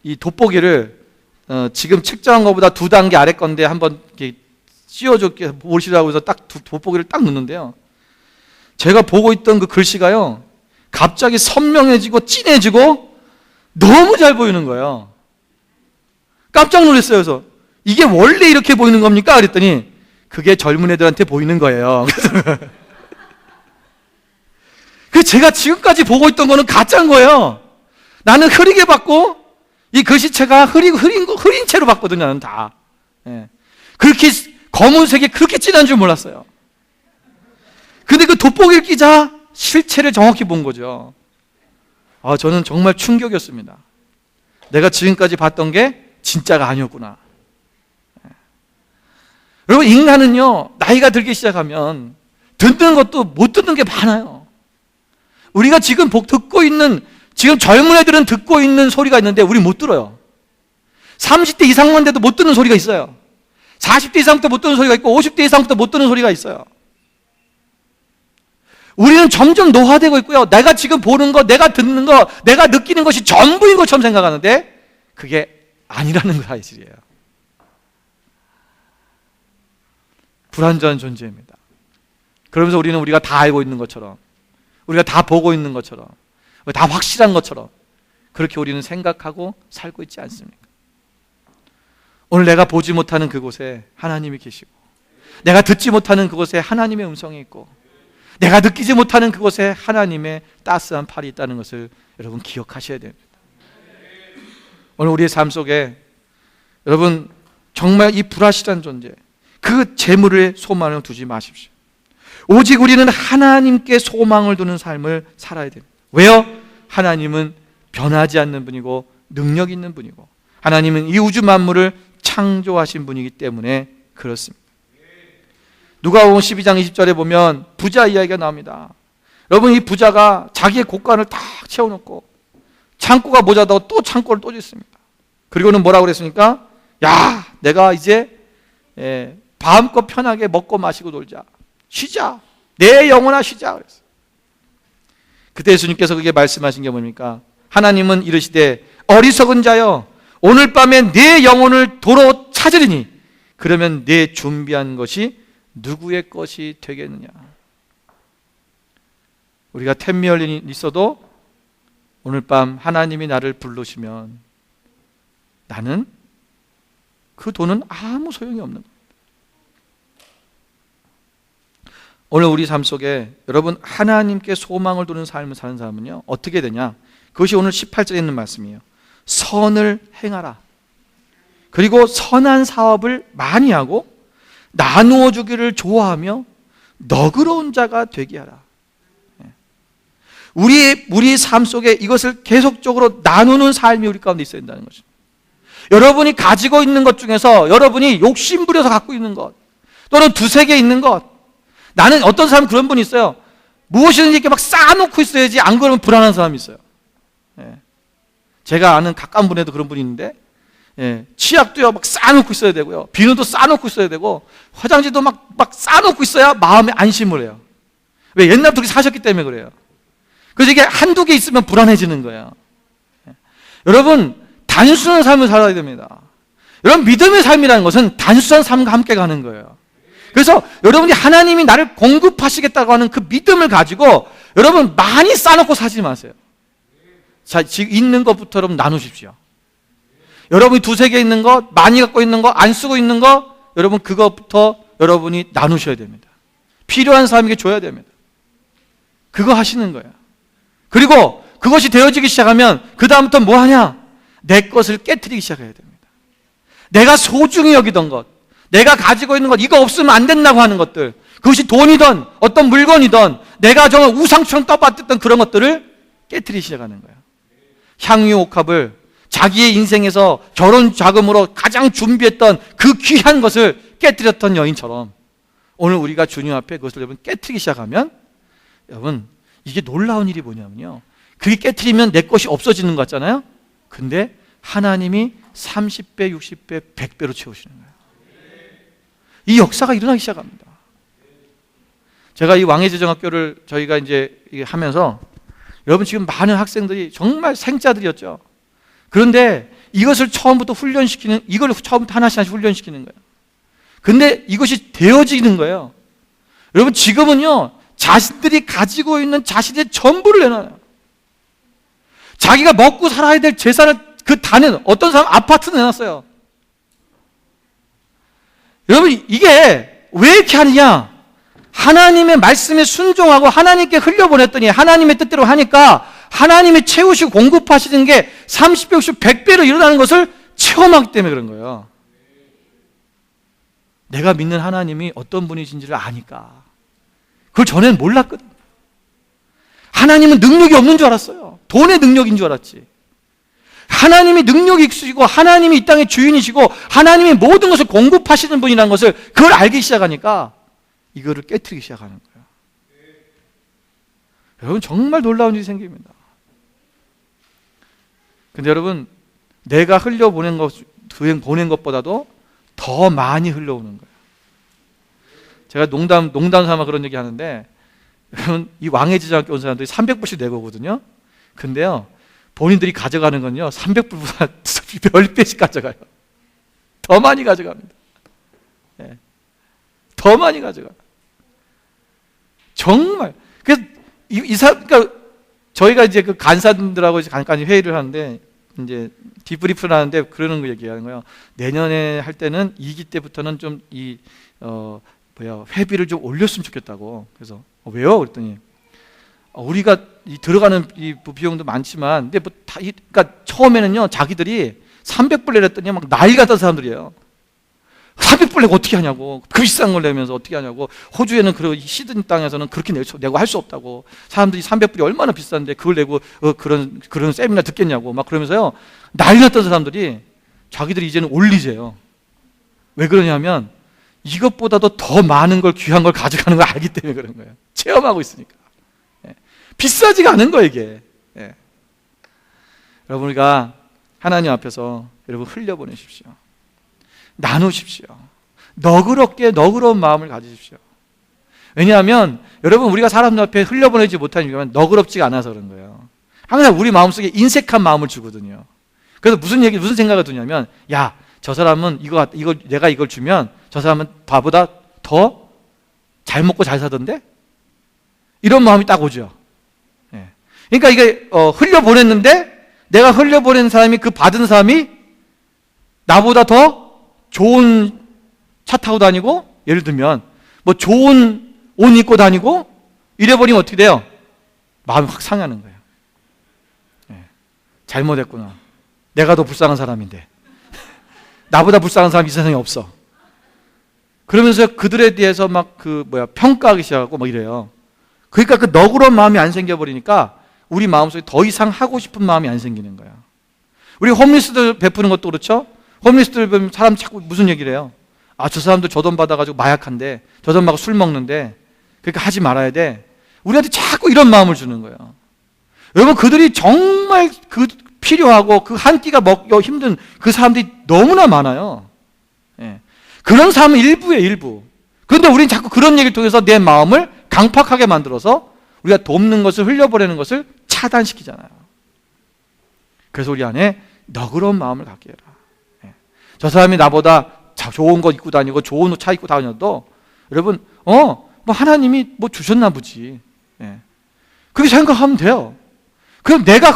이 돋보기를 지금 측정한 것보다 2단계 아래 건데 한번 이렇게 씌워줘 보시라고 해서 딱 돋보기를 딱 넣는데요. 제가 보고 있던 그 글씨가요, 갑자기 선명해지고 진해지고 너무 잘 보이는 거예요. 깜짝 놀랐어요. 그래서 이게 원래 이렇게 보이는 겁니까? 그랬더니 그게 젊은 애들한테 보이는 거예요. 그래서 제가 지금까지 보고 있던 거는 가짜인 거예요. 나는 흐리게 봤고 이 글씨체가 흐린 채로 봤거든요. 나는 다. 예. 그렇게 검은색이 그렇게 진한 줄 몰랐어요. 근데 그 돋보기를 끼자 실체를 정확히 본 거죠. 저는 정말 충격이었습니다. 내가 지금까지 봤던 게 진짜가 아니었구나. 여러분, 인간은요 나이가 들기 시작하면 듣는 것도 못 듣는 게 많아요. 우리가 지금 듣고 있는, 지금 젊은 애들은 듣고 있는 소리가 있는데 우리 못 들어요. 30대 이상만 돼도 못 듣는 소리가 있어요. 40대 이상부터 못 듣는 소리가 있고 50대 이상부터 못 듣는 소리가 있어요. 우리는 점점 노화되고 있고요, 내가 지금 보는 거, 내가 듣는 거, 내가 느끼는 것이 전부인 것처럼 생각하는데 그게 아니라는 사실이에요. 불완전한 존재입니다. 그러면서 우리는 우리가 다 알고 있는 것처럼, 우리가 다 보고 있는 것처럼, 다 확실한 것처럼 그렇게 우리는 생각하고 살고 있지 않습니까? 오늘 내가 보지 못하는 그곳에 하나님이 계시고, 내가 듣지 못하는 그곳에 하나님의 음성이 있고, 내가 느끼지 못하는 그곳에 하나님의 따스한 팔이 있다는 것을 여러분 기억하셔야 됩니다. 오늘 우리의 삶 속에 여러분 정말 이 불확실한 존재, 그 재물에 소망을 두지 마십시오. 오직 우리는 하나님께 소망을 두는 삶을 살아야 됩니다. 왜요? 하나님은 변하지 않는 분이고 능력 있는 분이고 하나님은 이 우주 만물을 창조하신 분이기 때문에 그렇습니다. 누가복음 12장 20절에 보면 부자 이야기가 나옵니다. 여러분, 이 부자가 자기의 곳간을 딱 채워놓고 창고가 모자라고 또 창고를 또 짓습니다. 그리고는 뭐라고 그랬습니까? 야, 내가 이제 마음껏 편하게 먹고 마시고 놀자, 쉬자. 내 영혼아 쉬자 그랬어요. 그때 예수님께서 그게 말씀하신 게 뭡니까? 하나님은 이르시되 어리석은 자여 오늘 밤에 내 영혼을 도로 찾으리니 그러면 내 준비한 것이 누구의 것이 되겠느냐. 우리가 텐미얼이 있어도 오늘 밤 하나님이 나를 부르시면 나는 그 돈은 아무 소용이 없는 거예요. 오늘 우리 삶 속에 여러분 하나님께 소망을 두는 삶을 사는 사람은요 어떻게 되냐? 그것이 오늘 18절에 있는 말씀이에요. 선을 행하라. 그리고 선한 사업을 많이 하고 나누어 주기를 좋아하며 너그러운 자가 되게 하라. 우리 삶 속에 이것을 계속적으로 나누는 삶이 우리 가운데 있어야 된다는 것입니다. 여러분이 가지고 있는 것 중에서 여러분이 욕심부려서 갖고 있는 것 또는 두세 개 있는 것, 나는 어떤 사람 그런 분이 있어요. 무엇이든지 이렇게 막 쌓아놓고 있어야지 안 그러면 불안한 사람이 있어요. 제가 아는 가까운 분에도 그런 분이 있는데 치약도요 막 쌓아놓고 있어야 되고요, 비누도 쌓아놓고 있어야 되고, 화장지도 막 쌓아놓고 있어야 마음에 안심을 해요. 왜? 옛날부터 그렇게 사셨기 때문에 그래요. 그래서 이게 한두 개 있으면 불안해지는 거예요. 여러분 단순한 삶을 살아야 됩니다. 여러분 믿음의 삶이라는 것은 단순한 삶과 함께 가는 거예요. 그래서 여러분이 하나님이 나를 공급하시겠다고 하는 그 믿음을 가지고 여러분 많이 쌓아놓고 사지 마세요. 자, 지금 있는 것부터 여러분 나누십시오. 여러분이 두세 개 있는 것, 많이 갖고 있는 것, 안 쓰고 있는 것, 여러분 그것부터 여러분이 나누셔야 됩니다. 필요한 사람에게 줘야 됩니다. 그거 하시는 거예요. 그리고 그것이 되어지기 시작하면 그 다음부터 뭐 하냐? 내 것을 깨트리기 시작해야 됩니다. 내가 소중히 여기던 것, 내가 가지고 있는 것, 이거 없으면 안 된다고 하는 것들, 그것이 돈이든 어떤 물건이든 내가 정말 우상처럼 떠받쳤던 그런 것들을 깨트리기 시작하는 거예요. 향유 옥합을 자기의 인생에서 결혼 자금으로 가장 준비했던 그 귀한 것을 깨트렸던 여인처럼 오늘 우리가 주님 앞에 그것을 여러분 깨트리기 시작하면 여러분 이게 놀라운 일이 뭐냐면요, 그게 깨트리면 내 것이 없어지는 것 같잖아요. 근데 하나님이 30배, 60배, 100배로 채우시는 거예요. 이 역사가 일어나기 시작합니다. 제가 이 왕해제정학교를 저희가 이제 하면서 여러분 지금 많은 학생들이 정말 생짜들이었죠. 그런데 이것을 처음부터 훈련시키는, 이걸 처음부터 하나씩 훈련시키는 거예요. 근데 이것이 되어지는 거예요. 여러분 지금은요 자신들이 가지고 있는 자신의 전부를 내놔요. 자기가 먹고 살아야 될 재산을 그 단에, 어떤 사람 아파트 내놨어요. 여러분 이게 왜 이렇게 하느냐? 하나님의 말씀에 순종하고 하나님께 흘려보냈더니 하나님의 뜻대로 하니까 하나님이 채우시고 공급하시는 게 30배, 60배, 100배로 일어나는 것을 체험하기 때문에 그런 거예요. 내가 믿는 하나님이 어떤 분이신지를 아니까. 그걸 전에는 몰랐거든. 하나님은 능력이 없는 줄 알았어요. 돈의 능력인 줄 알았지. 하나님이 능력이 있으시고 하나님이 이 땅의 주인이시고 하나님이 모든 것을 공급하시는 분이라는 것을 그걸 알기 시작하니까 이거를 깨트리기 시작하는 거예요. 여러분 정말 놀라운 일이 생깁니다. 근데 여러분 내가 흘려보낸 것, 보낸 것보다도 더 많이 흘러오는 거예요. 제가 농담 삼아 그런 얘기 하는데, 여러분 이 왕해제정학교 온 사람들이 300불씩 내고거든요. 근데요 본인들이 가져가는 건요 300불보다 10배씩 가져가요. 더 많이 가져갑니다. 네. 더 많이 가져가요. 정말. 그래서 그러니까 저희가 이제 그 간사들하고 잠깐 회의를 하는데 이제 디브리프를 하는데 그러는 거 얘기하는 거예요. 내년에 할 때는 2기 때부터는 좀 회비를 좀 올렸으면 좋겠다고. 그래서 왜요? 그랬더니 우리가 들어가는 이 비용도 많지만, 근데 그러니까 처음에는요 자기들이 300불 내랬더니 막 난리가 났던 사람들이에요. 300불 내고 어떻게 하냐고, 그 비싼 걸 내면서 어떻게 하냐고. 호주에는 그 시드니 땅에서는 그렇게 내고 할 수 없다고. 사람들이 300불이 얼마나 비싼데 그걸 내고 그런 세미나 듣겠냐고 막 그러면서요 난리 났던 사람들이 자기들이 이제는 올리재요. 왜 그러냐면 이것보다도 더 많은 걸, 귀한 걸 가져가는 걸 알기 때문에 그런 거예요. 체험하고 있으니까. 비싸지가 않은 거예요 이게. 여러분 우리가 하나님 앞에서 여러분 흘려보내십시오. 나누십시오. 너그럽게 너그러운 마음을 가지십시오. 왜냐하면 여러분, 우리가 사람들 앞에 흘려보내지 못하는 이유는 너그럽지가 않아서 그런 거예요. 항상 우리 마음속에 인색한 마음을 주거든요. 그래서 무슨 생각이 드냐면, 야, 저 사람은 내가 이걸 주면 저 사람은 나보다 더 잘 먹고 잘 사던데? 이런 마음이 딱 오죠. 예. 그러니까 이게 흘려보냈는데, 내가 흘려보낸 사람이, 그 받은 사람이 나보다 더 좋은 차 타고 다니고, 예를 들면 뭐 좋은 옷 입고 다니고 이래버리면 어떻게 돼요? 마음이 확 상하는 거예요. 예. 잘못했구나. 내가 더 불쌍한 사람인데 나보다 불쌍한 사람이 이 세상에 없어. 그러면서 그들에 대해서 막 평가하기 시작하고 막 이래요. 그러니까 그 너그러운 마음이 안 생겨버리니까 우리 마음속에 더 이상 하고 싶은 마음이 안 생기는 거야. 우리 홈리스들 베푸는 것도 그렇죠? 홈리스들 보면 사람 자꾸 무슨 얘기를 해요? 아, 저 사람도 저 돈 받아가지고 마약한데, 저 돈 받고 술 먹는데, 그러니까 하지 말아야 돼. 우리한테 자꾸 이런 마음을 주는 거예요. 여러분, 그들이 정말 필요하고 그 한 끼가 먹기 힘든 그 사람들이 너무나 많아요. 예. 그런 사람은 일부예요, 일부. 그런데 우리는 자꾸 그런 얘기를 통해서 내 마음을 강팍하게 만들어서 우리가 돕는 것을, 흘려보내는 것을 차단시키잖아요. 그래서 우리 안에 너그러운 마음을 갖게 해라. 예. 저 사람이 나보다 좋은 거 입고 다니고 좋은 옷 차 입고 다녀도 여러분, 뭐 하나님이 뭐 주셨나 보지. 예. 그렇게 생각하면 돼요. 그럼 내가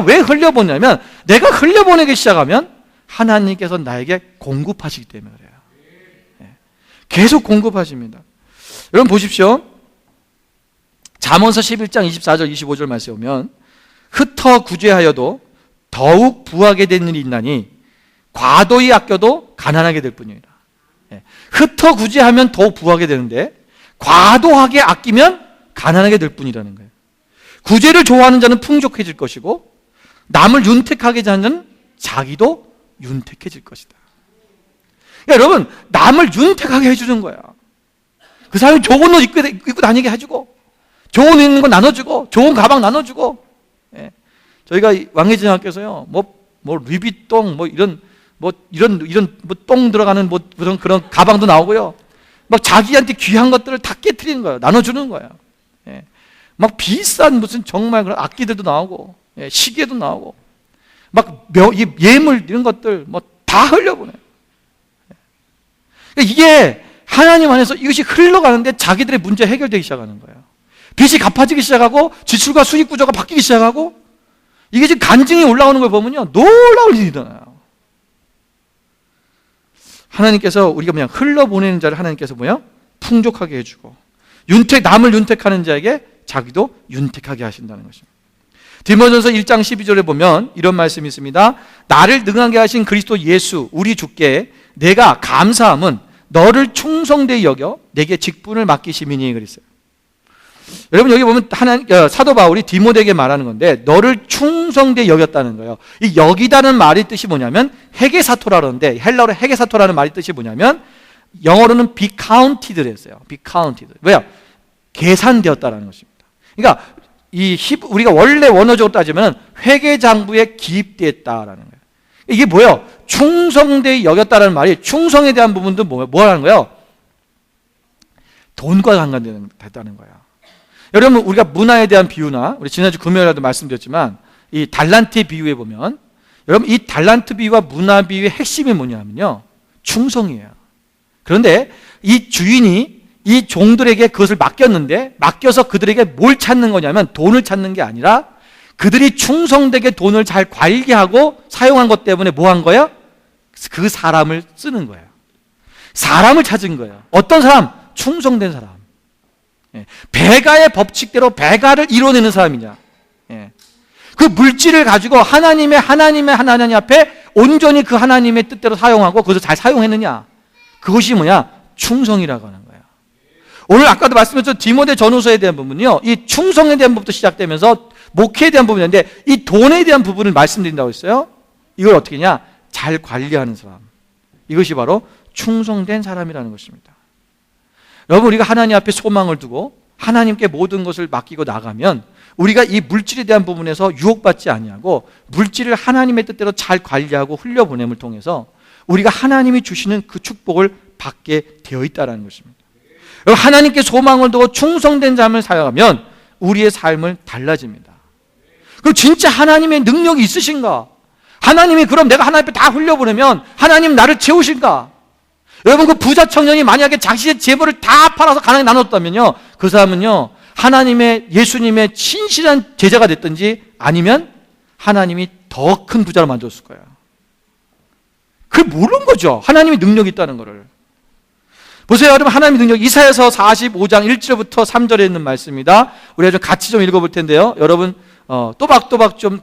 왜 흘려보냐면, 내가 흘려보내기 시작하면 하나님께서 나에게 공급하시기 때문에 그래요. 예. 계속 공급하십니다. 여러분 보십시오. 잠언서 11장 24절 25절 말씀에 보면, 흩어 구제하여도 더욱 부하게 되는 일이 있나니 과도히 아껴도 가난하게 될 뿐이라. 예. 흩어 구제하면 더욱 부하게 되는데 과도하게 아끼면 가난하게 될 뿐이라는 거예요. 구제를 좋아하는 자는 풍족해질 것이고, 남을 윤택하게 하는 자는 자기도 윤택해질 것이다. 그러니까 여러분, 남을 윤택하게 해주는 거야. 그 사람이 좋은 옷 입고 다니게 해주고, 좋은 옷 입는 거 나눠주고, 좋은 가방 나눠주고. 예. 저희가 왕래진학교에서요, 루이비통, 이런 똥 들어가는 그런 가방도 나오고요. 막 자기한테 귀한 것들을 다 깨트리는 거예요. 나눠주는 거예요. 예. 막 비싼 무슨 정말 그런 악기들도 나오고, 예, 시계도 나오고, 막 예물 이런 것들 다 흘려보내요. 예. 그러니까 이게 하나님 안에서 이것이 흘러가는데 자기들의 문제 해결되기 시작하는 거예요. 빚이 갚아지기 시작하고, 지출과 수익 구조가 바뀌기 시작하고, 이게 지금 간증이 올라오는 걸 보면요, 놀라울 일이 일어나요. 하나님께서 우리가 흘러보내는 자를 하나님께서 풍족하게 해주고, 남을 윤택하는 자에게 자기도 윤택하게 하신다는 것입니다. 디모데전서 1장 12절에 보면 이런 말씀이 있습니다. 나를 능하게 하신 그리스도 예수 우리 주께 내가 감사함은 너를 충성되이 여겨 내게 직분을 맡기심이니 그랬어요. 여러분, 여기 보면 사도 바울이 디모데에게 말하는 건데, 너를 충성되이 여겼다는 거예요. 이 여기다는 말의 뜻이 뭐냐면 헤게사토라 그러는데, 헬라어로 헤게사토라는 말의 뜻이 뭐냐면 영어로는 be counted를 했어요. be counted. 왜요? 계산되었다는 것입니다. 그러니까 우리가 원래 원어적으로 따지면 회계장부에 기입되었다라는 거예요. 이게 뭐예요? 충성되이 여겼다는 말이, 충성에 대한 부분도 뭐라는 거예요? 돈과 상관됐다는 거예요. 여러분, 우리가 문화에 대한 비유나, 우리 지난주 금요일에도 말씀드렸지만, 이 달란트의 비유에 보면, 여러분, 이 달란트 비유와 문화 비유의 핵심이 뭐냐면요, 충성이에요. 그런데 이 주인이 이 종들에게 그것을 맡겨서 그들에게 뭘 찾는 거냐면 돈을 찾는 게 아니라, 그들이 충성되게 돈을 잘 관리하고 사용한 것 때문에 뭐 한 거예요? 그 사람을 쓰는 거예요. 사람을 찾은 거예요. 어떤 사람? 충성된 사람. 배가의 법칙대로 배가를 이뤄내는 사람이냐. 그 물질을 가지고 하나님 앞에 온전히 그 하나님의 뜻대로 사용하고 그것을 잘 사용했느냐. 그것이 뭐냐? 충성이라고 하는 거예요. 오늘 아까도 말씀드렸죠. 디모데 전후서에 대한 부분은요, 이 충성에 대한 부분부터 시작되면서 목회에 대한 부분인데, 이 돈에 대한 부분을 말씀드린다고 했어요. 이걸 어떻게 하냐? 잘 관리하는 사람. 이것이 바로 충성된 사람이라는 것입니다. 여러분, 우리가 하나님 앞에 소망을 두고 하나님께 모든 것을 맡기고 나가면, 우리가 이 물질에 대한 부분에서 유혹받지 아니하고 물질을 하나님의 뜻대로 잘 관리하고 흘려보냄을 통해서 우리가 하나님이 주시는 그 축복을 받게 되어 있다는 것입니다. 하나님께 소망을 두고 충성된 삶을 살아가면 우리의 삶은 달라집니다. 그럼 진짜 하나님의 능력이 있으신가? 하나님이 그럼 내가 하나님 앞에 다 흘려보내면 하나님 나를 채우신가? 여러분, 그 부자 청년이 만약에 자신의 재물을 다 팔아서 가난하게 나눴다면요, 그 사람은요 하나님의, 예수님의 신실한 제자가 됐든지 아니면 하나님이 더 큰 부자로 만들었을 거예요. 그걸 모르는 거죠, 하나님의 능력이 있다는 거를. 보세요, 여러분, 하나님의 능력, 이사야서 45장 1절부터 3절에 있는 말씀입니다. 우리가 좀 같이 좀 읽어볼 텐데요, 여러분 또박또박 좀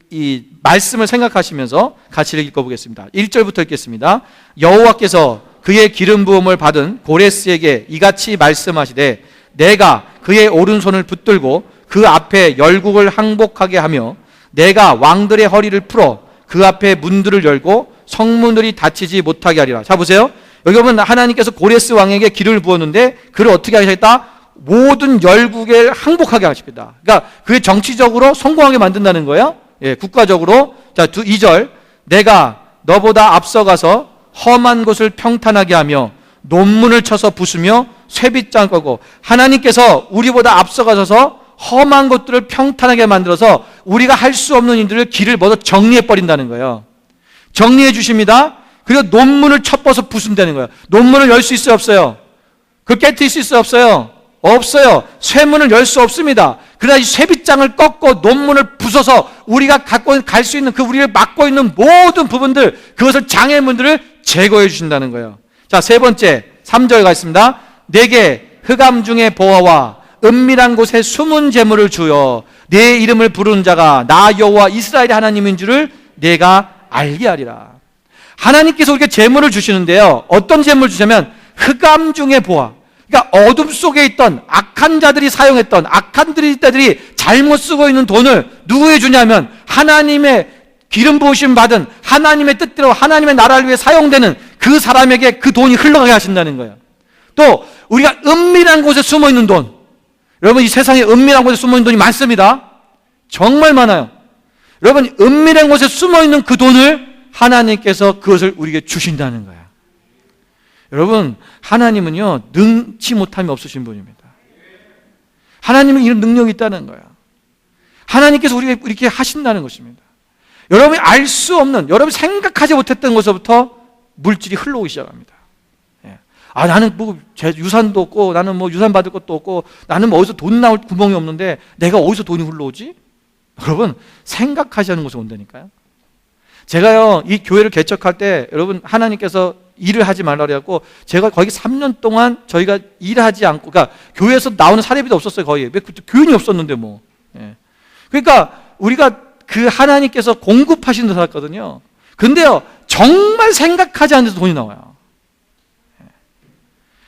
이 말씀을 생각하시면서 같이 읽어보겠습니다. 1절부터 읽겠습니다. 여호와께서 그의 기름 부음을 받은 고레스에게 이같이 말씀하시되, 내가 그의 오른손을 붙들고 그 앞에 열국을 항복하게 하며 내가 왕들의 허리를 풀어 그 앞에 문들을 열고 성문들이 닫히지 못하게 하리라. 자, 보세요. 여기 보면 하나님께서 고레스 왕에게 기름을 부었는데 그를 어떻게 하시겠다? 모든 열국을 항복하게 하십니다. 그러니까 그게 정치적으로 성공하게 만든다는 거예요. 예, 국가적으로. 자, 2절. 내가 너보다 앞서가서 험한 곳을 평탄하게 하며 논문을 쳐서 부수며 쇠빗장을 꺼고, 하나님께서 우리보다 앞서가셔서 험한 것들을 평탄하게 만들어서 우리가 할 수 없는 일들을 길을 먼저 정리해 버린다는 거예요. 정리해 주십니다. 그리고 논문을 쳐버서 부순다는 거예요. 논문을 열 수 있어요, 없어요? 그걸 깨트릴 수 있어요, 없어요? 없어요. 쇠문을 열 수 없습니다. 그러나 이 쇠빗장을 꺾고 논문을 부숴서 우리가 갖고 갈 수 있는, 그 우리를 막고 있는 모든 부분들, 그것을 장애물들을 제거해 주신다는 거예요. 자, 세 번째 3절 가겠습니다. 내게 흑암 중에 보아와 은밀한 곳에 숨은 재물을 주여 내 이름을 부르는 자가 나 여호와 이스라엘의 하나님인 줄을 내가 알게 하리라. 하나님께서 우리에게 재물을 주시는데요, 어떤 재물을 주시냐면 흑암 중에 보아, 그러니까 어둠 속에 있던 악한 자들이 사용했던, 악한 자들이 잘못 쓰고 있는 돈을 누구에 주냐면 하나님의 기름 부으심 받은, 하나님의 뜻대로 하나님의 나라를 위해 사용되는 그 사람에게 그 돈이 흘러가게 하신다는 거예요. 또 우리가 은밀한 곳에 숨어 있는 돈, 여러분, 이 세상에 은밀한 곳에 숨어 있는 돈이 많습니다. 정말 많아요. 여러분, 은밀한 곳에 숨어 있는 그 돈을 하나님께서 그것을 우리에게 주신다는 거예요. 여러분, 하나님은요 능치 못함이 없으신 분입니다. 하나님은 이런 능력이 있다는 거예요. 하나님께서 우리에게 이렇게 하신다는 것입니다. 여러분이 알 수 없는, 여러분이 생각하지 못했던 곳에서부터 물질이 흘러오기 시작합니다. 아, 나는 뭐 유산도 없고, 나는 뭐 유산 받을 것도 없고, 나는 뭐 어디서 돈 나올 구멍이 없는데 내가 어디서 돈이 흘러오지? 여러분, 생각하지 않는 곳에 온다니까요. 제가요 이 교회를 개척할 때, 여러분, 하나님께서 일을 하지 말라 그래갖고 제가 거의 3년 동안 저희가 일하지 않고, 그러니까 교회에서 나오는 사례비도 없었어요. 거의 교인이 없었는데 뭐. 예. 그러니까 우리가 그 하나님께서 공급하시는 데 살았거든요. 근데요 정말 생각하지 않는 데서 돈이 나와요.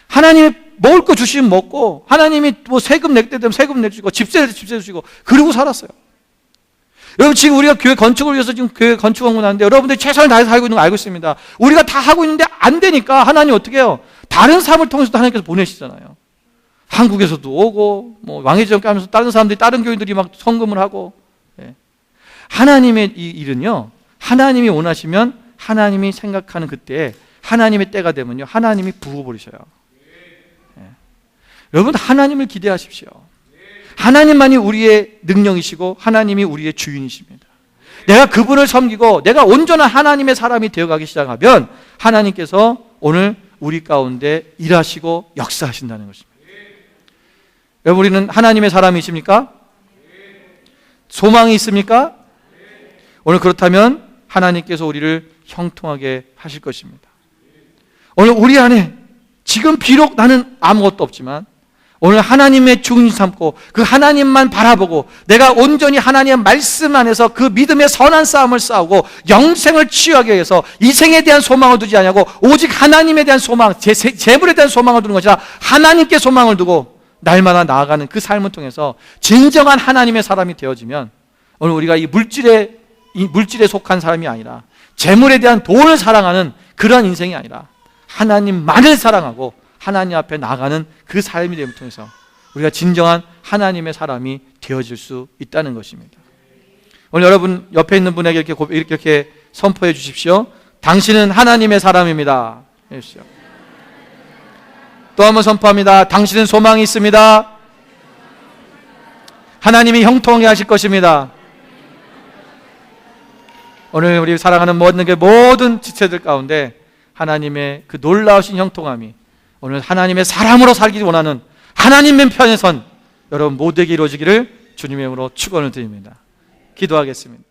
하나님이 먹을 거 주시면 먹고, 하나님이 뭐 세금 낼 때 되면 세금 내주시고, 집세 낼 때 집세 주시고, 그러고 살았어요. 여러분, 지금 우리가 교회 건축을 위해서 지금 교회 건축하고 나는데 여러분들이 최선을 다해서 살고 있는 거 알고 있습니다. 우리가 다 하고 있는데 안 되니까 하나님 어떻게 해요? 다른 사람을 통해서도 하나님께서 보내시잖아요. 한국에서도 오고, 뭐 왕의정 하면서 다른 사람들이, 다른 교인들이 막 헌금을 하고. 예. 하나님의 이 일은요, 하나님이 원하시면, 하나님이 생각하는 그때에, 하나님의 때가 되면요 하나님이 부어버리셔요. 예. 여러분, 하나님을 기대하십시오. 하나님만이 우리의 능력이시고 하나님이 우리의 주인이십니다. 내가 그분을 섬기고 내가 온전한 하나님의 사람이 되어가기 시작하면 하나님께서 오늘 우리 가운데 일하시고 역사하신다는 것입니다. 여러분, 우리는 하나님의 사람이십니까? 소망이 있습니까? 오늘 그렇다면 하나님께서 우리를 형통하게 하실 것입니다. 오늘 우리 안에 지금 비록 나는 아무것도 없지만 오늘 하나님의 주인 삼고 그 하나님만 바라보고 내가 온전히 하나님의 말씀 안에서 그 믿음의 선한 싸움을 싸우고 영생을 취하기 위해서 이 생에 대한 소망을 두지 아니하고 오직 하나님에 대한 소망, 재물에 대한 소망을 두는 것이 아니라 하나님께 소망을 두고 날마다 나아가는 그 삶을 통해서 진정한 하나님의 사람이 되어지면 오늘 우리가 이 물질에 속한 사람이 아니라 재물에 대한 돈을 사랑하는 그런 인생이 아니라 하나님만을 사랑하고 하나님 앞에 나가는 그 삶이 됨을 통해서 우리가 진정한 하나님의 사람이 되어질 수 있다는 것입니다. 오늘 여러분 옆에 있는 분에게 이렇게 선포해 주십시오. 당신은 하나님의 사람입니다. 해주십시오. 또 한번 선포합니다. 당신은 소망이 있습니다. 하나님이 형통하게 하실 것입니다. 오늘 우리 사랑하는 모든 지체들 가운데 하나님의 그 놀라우신 형통함이 오늘 하나님의 사람으로 살기 원하는 하나님의 편에 선 여러분 모두에게 이루어지기를 주님의 이름으로 축원을 드립니다. 기도하겠습니다.